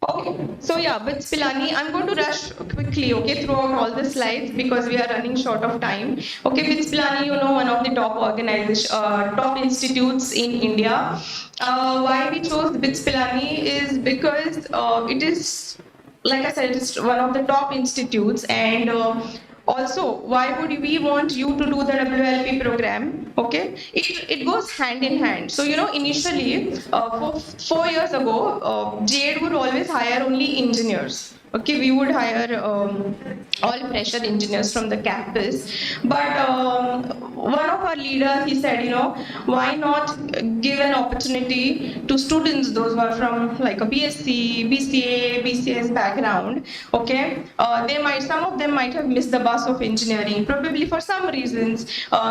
Okay, so yeah, BITS Pilani, I'm going to rush quickly, okay, throughout all the slides because we are running short of time. Okay, BITS Pilani, you know, one of the top organization, top institutes in India. Why we chose BITS Pilani is because it is, like I said, it's one of the top institutes, and also, why would we want you to do the WLP program? Okay, it goes hand in hand. So, you know, initially, 4 years ago, Jade would always hire only engineers. Okay, we would hire all fresher engineers from the campus. But one of our leaders, he said, you know, why not give an opportunity to students, those who are from like a BSc, BCA, BCS background. Okay, some of them might have missed the bus of engineering, probably for some reasons.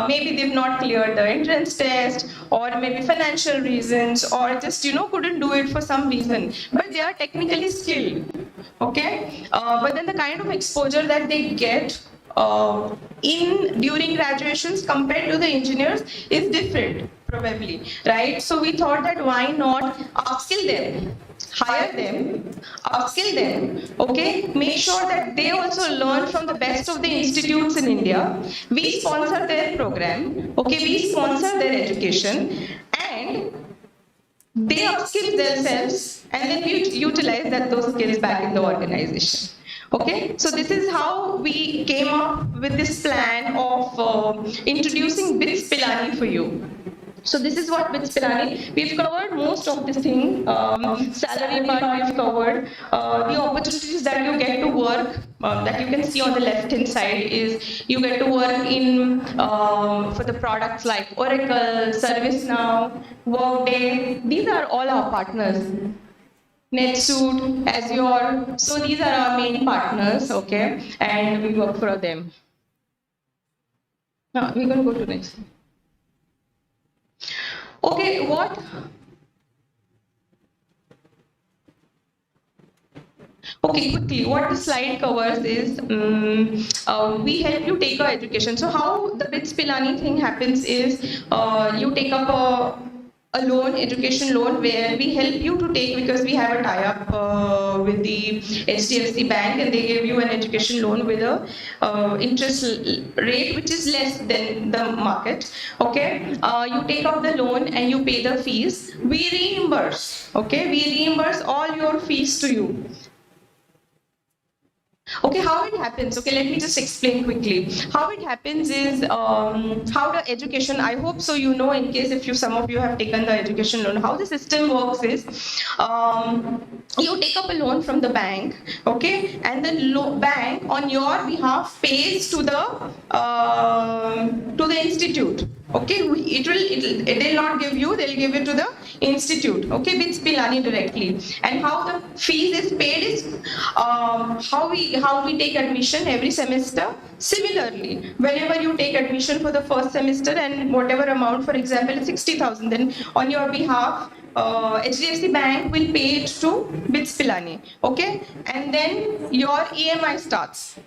Maybe they've not cleared the entrance test, or maybe financial reasons, or just, you know, couldn't do it for some reason. But they are technically skilled. Okay, but then the kind of exposure that they get during graduations compared to the engineers is different, probably, right? So we thought that why not upskill them, hire them, upskill them, okay? Make sure that they also learn from the best of the institutes in India. We sponsor their program, okay? We sponsor their education, and they upskill themselves, and then we utilize those skills back in the organization. Okay, so this is how we came up with this plan of introducing BITS Pilani for you. So this is what BITS Pilani, we've covered most of this thing, salary part we've covered, the opportunities that you get to work, that you can see on the left hand side is you get to work in, for the products like Oracle, ServiceNow, Workday, these are all our partners. NetSuite, Azure, so these are our main partners, okay, and we work for them. Now, we're going to go to next. Okay, what? Okay, quickly, what the slide covers is we help you take our education. So how the BITS Pilani thing happens is you take up a loan, education loan, where we help you to take, because we have a tie-up with the HDFC bank, and they give you an education loan with a interest rate which is less than the market. Okay, you take out the loan and you pay the fees. We reimburse. Okay, we reimburse all your fees to you. Okay, how it happens? Okay, let me just explain quickly. How it happens is how the education. I hope so. You know, in case if some of you have taken the education loan, how the system works is, you take up a loan from the bank, okay, and the bank on your behalf pays to the institute. Okay, it will not give you. They'll give it to the institute. Okay, BITS Pilani directly. And how the fees is paid is how we take admission every semester. Similarly, whenever you take admission for the first semester and whatever amount, for example, 60,000, then on your behalf, HDFC Bank will pay it to BITS Pilani. Okay, and then your EMI starts.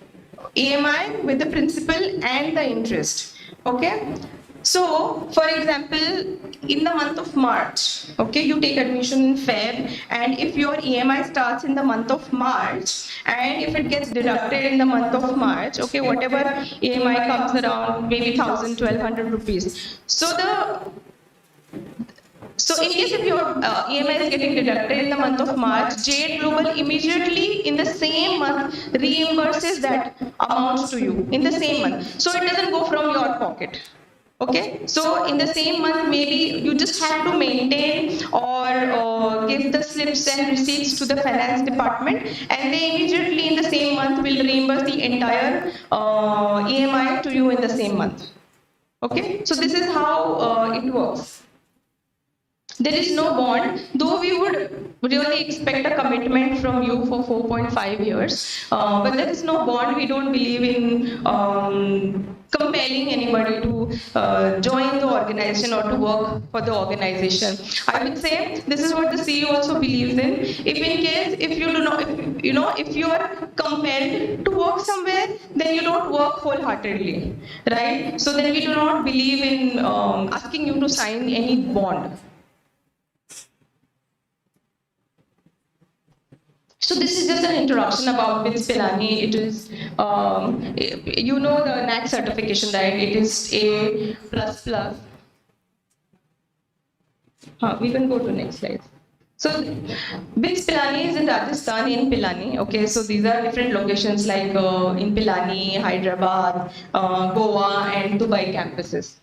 EMI with the principal and the interest. Okay. So, for example, in the month of March, okay, you take admission in Feb, and if your EMI starts in the month of March, and if it gets deducted in the month of March, okay, whatever EMI comes around, maybe 1,000, 1,200 rupees. So in case if your EMI is getting deducted in the month of March, Jade Global immediately in the same month reimburses that amount to you in the same month. So it doesn't go from your pocket. Okay, so in the same month, maybe you just have to maintain or give the slips and receipts to the finance department, and they immediately in the same month will reimburse the entire EMI to you in the same month. Okay, so this is how it works. There is no bond, though we would really expect a commitment from you for 4.5 years, but there is no bond. We don't believe in compelling anybody to join the organization or to work for the organization. I would say this is what the CEO also believes in. If in case, if you do not, if you are compelled to work somewhere, then you don't work wholeheartedly, right? So then we do not believe in asking you to sign any bond. So this is just an introduction about BITS Pilani. It is, you know the NAC certification, right? It is A++. We can go to next slide. So BITS Pilani is in Rajasthan, in Pilani. Okay, so these are different locations like in Pilani, Hyderabad, Goa, and Dubai campuses.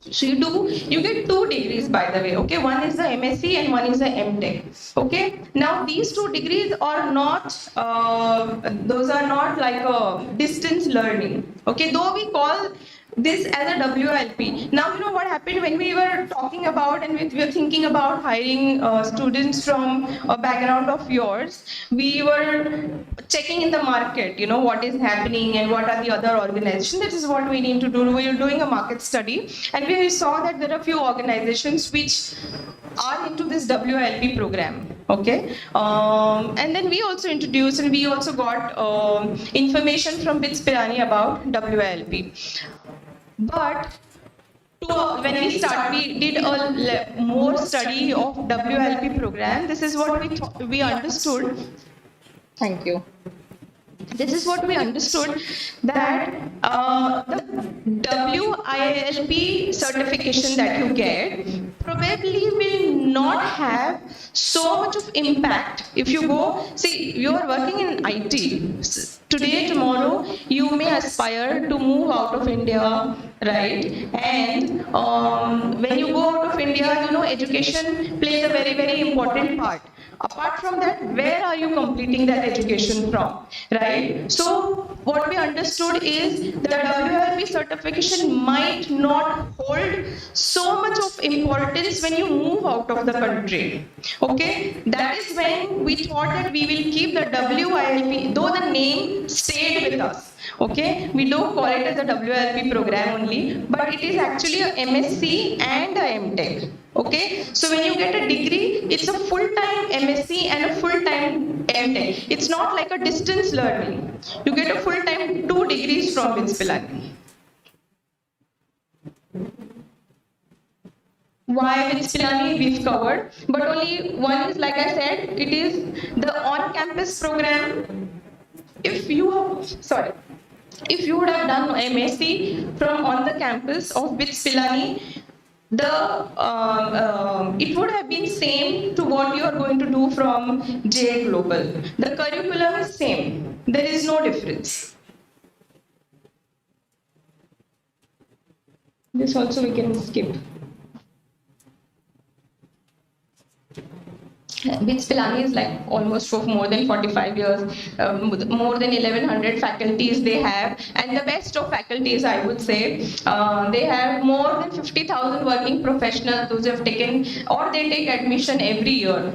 So you get 2 degrees, by the way, okay? One is the MSc and one is the MTech, okay? Now these 2 degrees are not, those are not like a distance learning, okay? Though we call this as a WLP. Now, you know what happened when we were talking about and we were thinking about hiring students from a background of yours, we were checking in the market, you know, what is happening and what are the other organizations. That is what we need to do. We are doing a market study and we saw that there are few organizations which are into this WLP program, okay? And then we also introduced and we also got information from BITS Pilani about WLP. But when we did a more study of WLP program. This is what we understood. Thank you. This is what we understood, that the WILP certification that you get probably will not have so much of impact if you go, see, you are working in IT. Today, tomorrow, you may aspire to move out of India, right? And when you go out of India, you know, education plays a very, very important part. Apart from that, where are you completing that education from, right? So what we understood is the WLP certification might not hold so much of importance when you move out of the country, okay? That is when we thought that we will keep the WILP, though the name stayed with us, okay? We don't call it as a WLP program only, but it is actually a MSc and a MTech. Okay, so when you get a degree, it's a full-time MSc and a full-time MTech. It's not like a distance learning. You get a full-time 2 degrees from BITS Pilani. Why BITS Pilani we've covered, but only one is, like I said, it is the on-campus program. If you would have done MSc from on the campus of BITS Pilani, it would have been same to what you are going to do from Jade Global. The curriculum is same. There is no difference. This also we can skip. BITS Pilani is like almost for more than 45 years, more than 1100 faculties they have, and the best of faculties I would say. They have more than 50,000 working professionals, those who have taken or they take admission every year.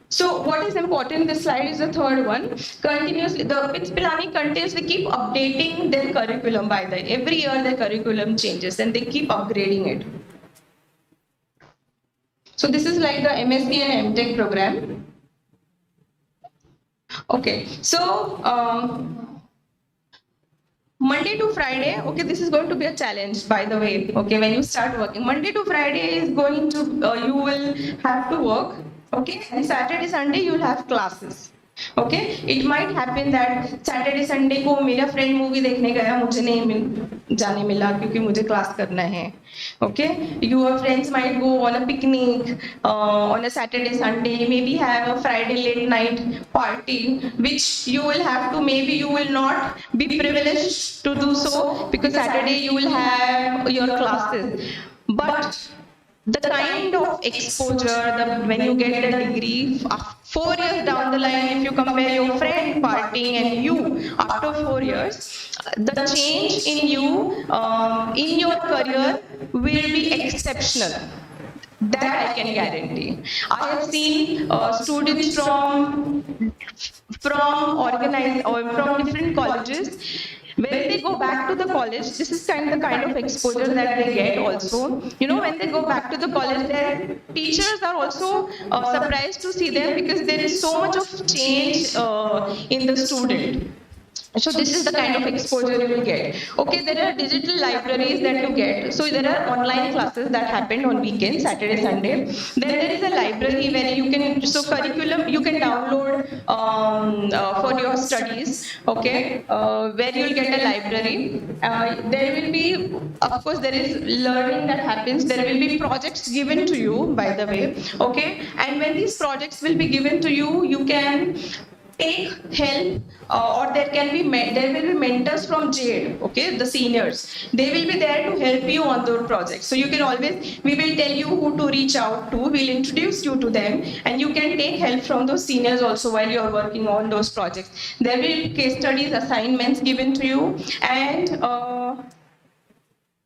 So what is important, this slide is the third one. Continuously, the BITS Pilani continuously keep updating their curriculum by the every year their curriculum changes and they keep upgrading it. So this is like the MSc and MTech program. Okay, so Monday to Friday, okay, this is going to be a challenge by the way, okay, when you start working. Monday to Friday is going to, you will have to work. Okay, and Saturday, Sunday you will have classes. Okay, it might happen that Saturday, Sunday को मेरा friend movie देखने गया मुझे नहीं जाने मिला क्योंकि मुझे class करना है. Okay, your friends might go on a picnic on a Saturday, Sunday, maybe have a Friday late night party, which you will have to, maybe you will not be privileged to do so because Saturday you will have your classes. But the kind of exposure, when you get a degree, 4 years down the line, if you compare your friend partying and you after 4 years, the change in you, in your career will be exceptional. That I can guarantee. I have seen students from organized or from different colleges. When they go back to the college, this is the kind of exposure that they get also. You know, when they go back to the college, their teachers are also surprised to see them because there is so much of change in the student. So this is the kind of exposure you will get. Okay, there are digital libraries that you get. So there are online classes that happen on weekends, Saturday, Sunday. Then there is a library where you can, so curriculum you can download for your studies. Okay, where you will get a library. There will be, of course, there is learning that happens. There will be projects given to you, by the way. Okay, and when these projects will be given to you, you can take help or there will be mentors from Jade, okay, the seniors. They will be there to help you on those projects. So you can always, we will tell you who to reach out to, we'll introduce you to them, and you can take help from those seniors also while you're working on those projects. There will be case studies, assignments given to you, and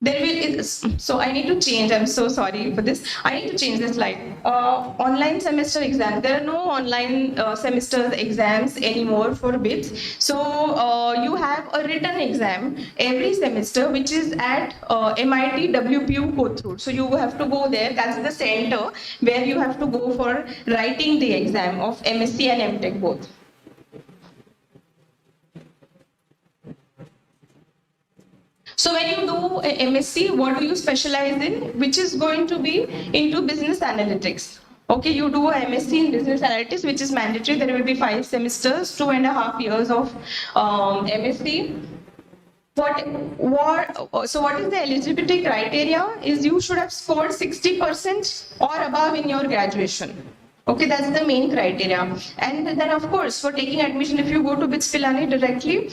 there will, so I need to change, I'm so sorry for this. I need to change this slide. Online semester exam. There are no online semester exams anymore for BITS. So you have a written exam every semester, which is at MIT WPU Kothur. So you have to go there. That's the center where you have to go for writing the exam of MSc and MTech both. So when you do a MSc, what do you specialize in? Which is going to be into business analytics. Okay, you do a MSc in business analytics, which is mandatory. There will be 5 semesters, 2.5 years of MSc. So what is the eligibility criteria? Is you should have scored 60% or above in your graduation. Okay, that's the main criteria. And then of course, for taking admission, if you go to BITS Pilani directly,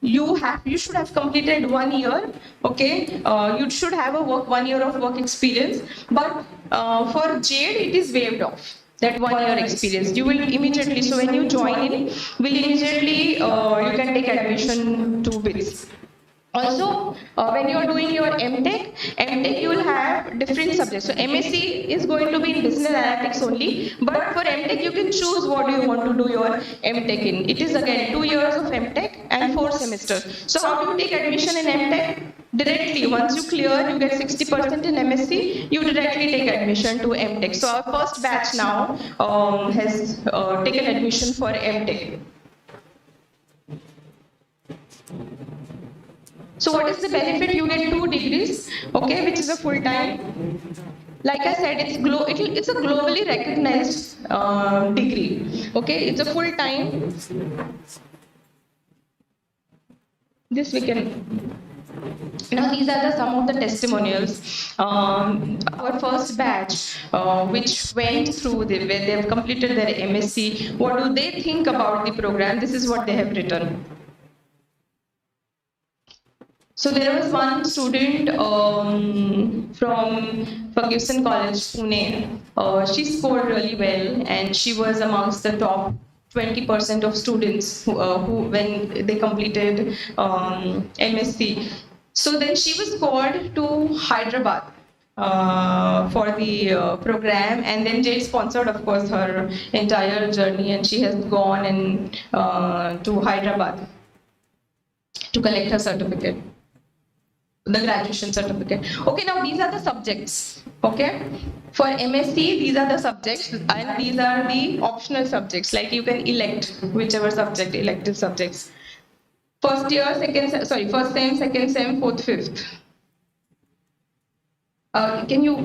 you should have completed 1 year. Okay, you should have 1 year of work experience, but for Jade it is waived off, that 1 year experience. You will immediately, so when you join in, will immediately you can take admission to BITS. Also, when you are doing your MTech you will have different subjects. So MSc is going to be in business analytics only, but for MTech you can choose what you want to do your MTech in. It is again 2 years of MTech and 4 semesters. So how do you take admission in MTech? Directly, once you clear, you get 60% in MSc, you directly take admission to MTech. So our first batch now has taken admission for MTech. So what is the benefit? You get 2 degrees, okay, which is a full time. like I said, it's a globally recognized degree. Okay, it's a full time. This we can. Now these are some of the testimonials. Our first batch, which went through where they have completed their MSc. What do they think about the program? This is what they have written. So there was one student from Ferguson College, Pune. She scored really well, and she was amongst the top 20% of students who when they completed MSc. So then she was called to Hyderabad for the program, and then Jade sponsored, of course, her entire journey, and she has gone and to Hyderabad to collect her certificate, the graduation certificate. Okay, now these are the subjects. Okay, for MSc, these are the subjects, and these are the optional subjects. Like you can elect whichever subject, elective subjects. First year, first sem, second sem, fourth, fifth. Can you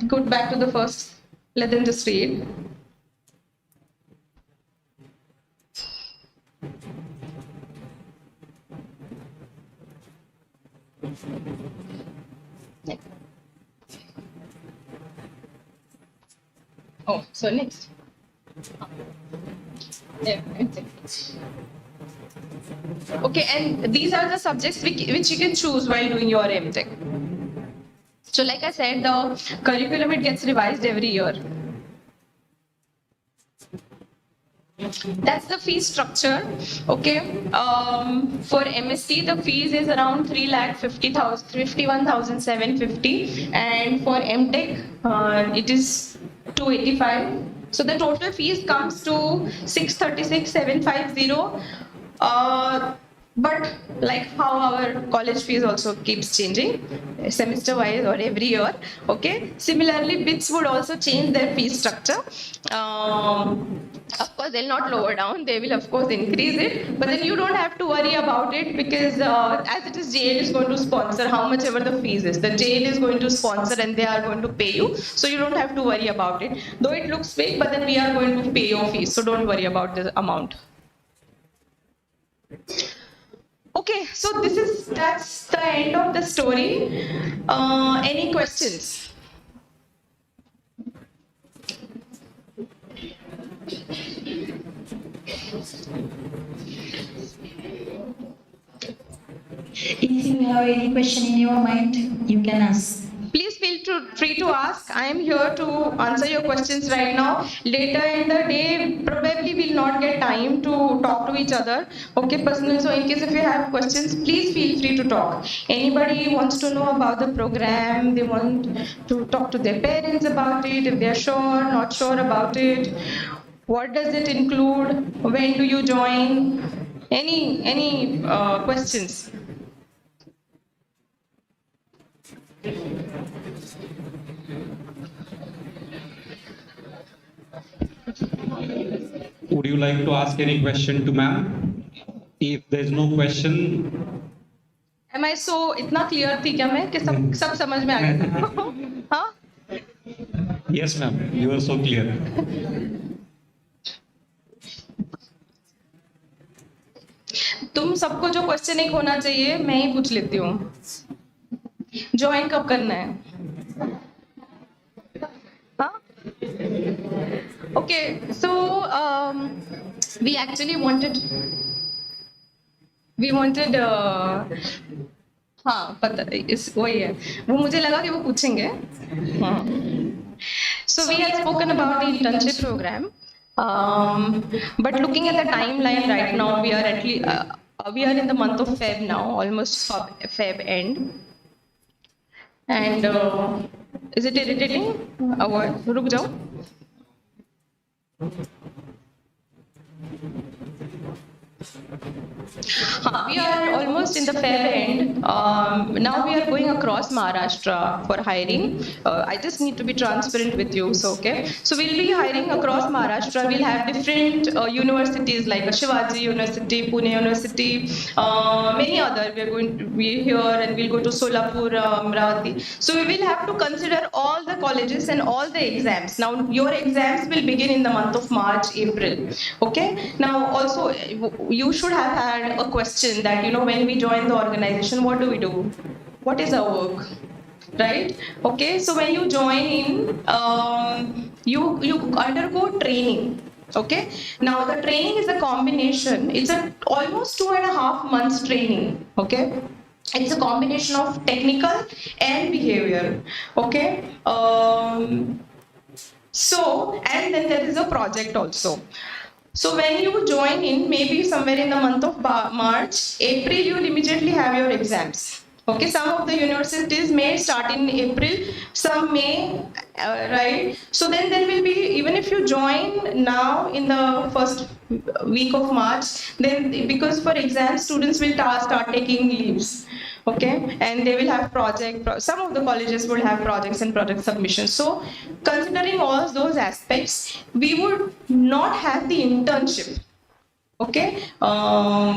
go back to the first? Let them just read. Oh, so next. Yeah, okay, and these are the subjects which you can choose while doing your MTech. So like I said, the curriculum, it gets revised every year. That's the fee structure. Okay, for MSc the fees is around 3,51,750, and for MTech it is 285. So the total fees comes to 636,750. But like how our college fees also keeps changing semester wise or every year, okay, similarly BITS would also change their fee structure. Of course they'll not lower down, they will of course increase it, but then you don't have to worry about it, because as it is, Jade is going to sponsor how much ever the fees is. The Jade is going to sponsor and they are going to pay you, so you don't have to worry about it. Though it looks big, but then we are going to pay your fees, so don't worry about the amount. Okay, so that's the end of the story. Any questions? If you have any question in your mind, you can ask. Please feel free to ask. I am here to answer your questions right now. Later in the day, probably we'll not get time to talk to each other. Okay, personally. So in case if you have questions, please feel free to talk. Anybody wants to know about the program, they want to talk to their parents about it, if they're sure, not sure about it. What does it include? When do you join? Any questions? Would you like to ask any question to ma'am? If there's no question, Am I so इतना clear थी क्या मैं कि सब समझ में आ गया? हाँ? yes ma'am, you are so clear. तुम सबको जो क्वेश्चन एक होना चाहिए, मैं ही पूछ लेती हूँ. ज्वाइन कब करना है? हाँ? Okay, so we actually wanted हाँ पता इस वही है, वो मुझे लगा कि वो पूछेंगे. हाँ. So we had spoken about the internship program, but looking at the timeline right now, we are in the month of Feb now, almost Feb end, and is it irritating? What? रुक जाओ. We are almost in the fair end. Now we are going across Maharashtra for hiring. I just need to be transparent with you. So okay. So we'll be hiring across Maharashtra. We'll have different universities like Shivaji University, Pune University, many other. We are going to be here and we'll go to Solapur, Amravati. So we will have to consider all the colleges and all the exams. Now your exams will begin in the month of March, April. Okay. Now also you should have had a question that, you know, when we join the organization, what do we do? What is our work? Right? Okay, so when you join in, you undergo training. Okay, now the training is a combination. It's a almost 2.5 months training. Okay, it's a combination of technical and behavior. Okay, so and then there is a project also. So when you join in, maybe somewhere in the month of March, April, you will immediately have your exams. Okay, some of the universities may start in April, some may, right? So then there will be, even if you join now in the first week of March, then because for exams, students will start taking leaves. Okay, and they will have some of the colleges will have projects and project submissions. So considering all those aspects, we would not have the internship. Okay,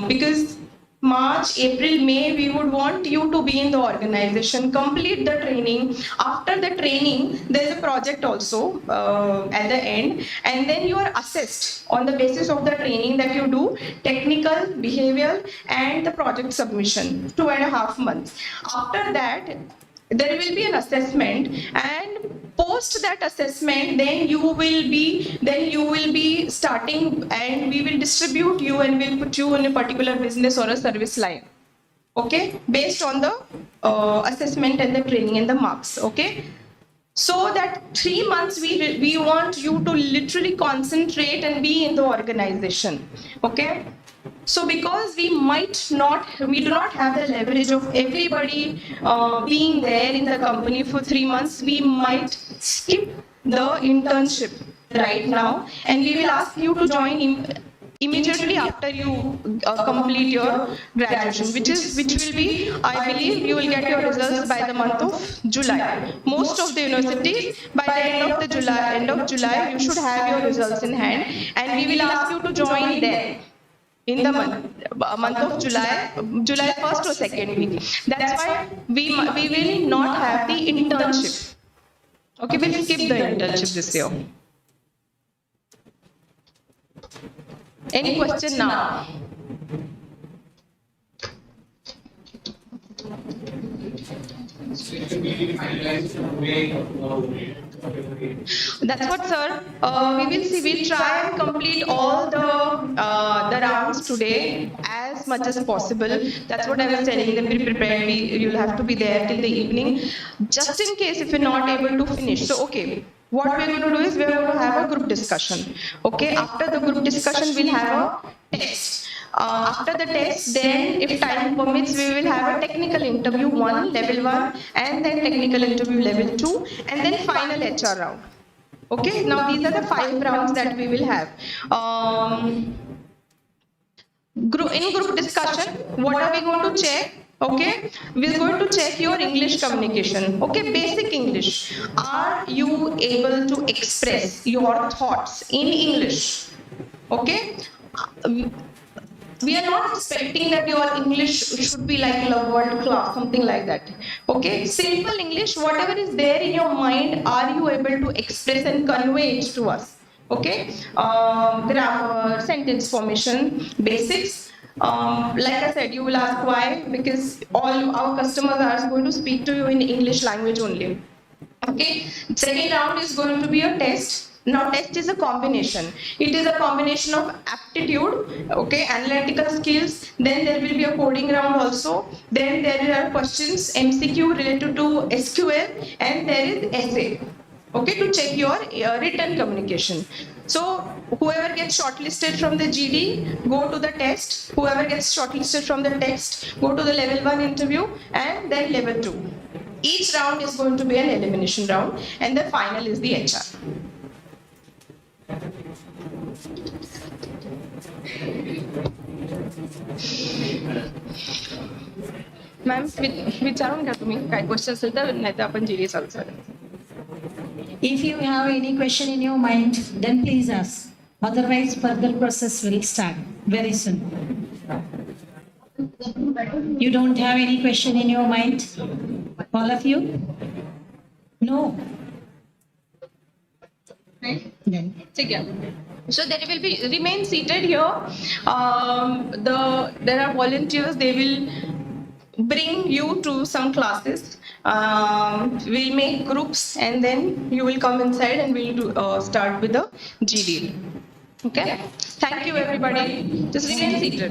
because March, April, May, we would want you to be in the organization, complete the training. After the training, there is a project also at the end, and then you are assessed on the basis of the training that you do, technical, behavioral, and the project submission, 2.5 months. After that, there will be an assessment, and post that assessment, then you will be starting, and we will distribute you and we'll put you in a particular business or a service line. Okay, based on the assessment and the training and the marks. Okay, so that 3 months we want you to literally concentrate and be in the organization. Okay. So because we do not have the leverage of everybody being there in the company for 3 months, we might skip the internship right now, and we will ask you to join immediately after you complete your graduation, which will be, I believe, you will get your results by the month of July. Most of the universities, by the end of July, you should have your results in hand, and we will ask you to join there. In the month of July 1st or 2nd week. That's why we will not have the internship. Okay, we'll skip the internship this year. Any question now? That's what, sir. We will see. We'll try and complete all the rounds today as much as possible. That's what I was telling them. Be prepared. You'll have to be there till the evening, just in case if you're not able to finish. So okay. What we're going to do is we're going to have a group discussion. Okay. After the group discussion, we'll have a test. After the test, then if time permits, we will have a technical interview 1, level 1, and then technical interview level 2, and then final HR round. Okay, now these are the 5 rounds that we will have. In group discussion, what are we going to check? Okay, we're going to check your English communication. Okay, basic English. Are you able to express your thoughts in English? Okay. We are not expecting that your English should be like world class, something like that. Okay, simple English, whatever is there in your mind, are you able to express and convey it to us? Okay, grammar, sentence formation, basics. Like I said, you will ask why, because all our customers are going to speak to you in English language only. Okay, second round is going to be a test. Now test is a combination. It is a combination of aptitude, okay, analytical skills, then there will be a coding round also, then there are questions, MCQ related to SQL, and there is essay, okay, to check your written communication. So whoever gets shortlisted from the GD, go to the test. Whoever gets shortlisted from the test, go to the level 1 interview, and then level 2. Each round is going to be an elimination round, and the final is the HR. Ma'am विचारून घ्या तुम्ही काय question असेल तर, नाही तर आपण GD चालू करू. If you have any question in your mind, then please ask. Otherwise, further process will start very soon. You don't have any question in your mind? All of you? No? Then. ठीक आहे. So there will be remain seated here. There are volunteers. They will bring you to some classes. We'll make groups and then you will come inside and we'll start with the GD. Okay. Thank you everybody. Just remain seated.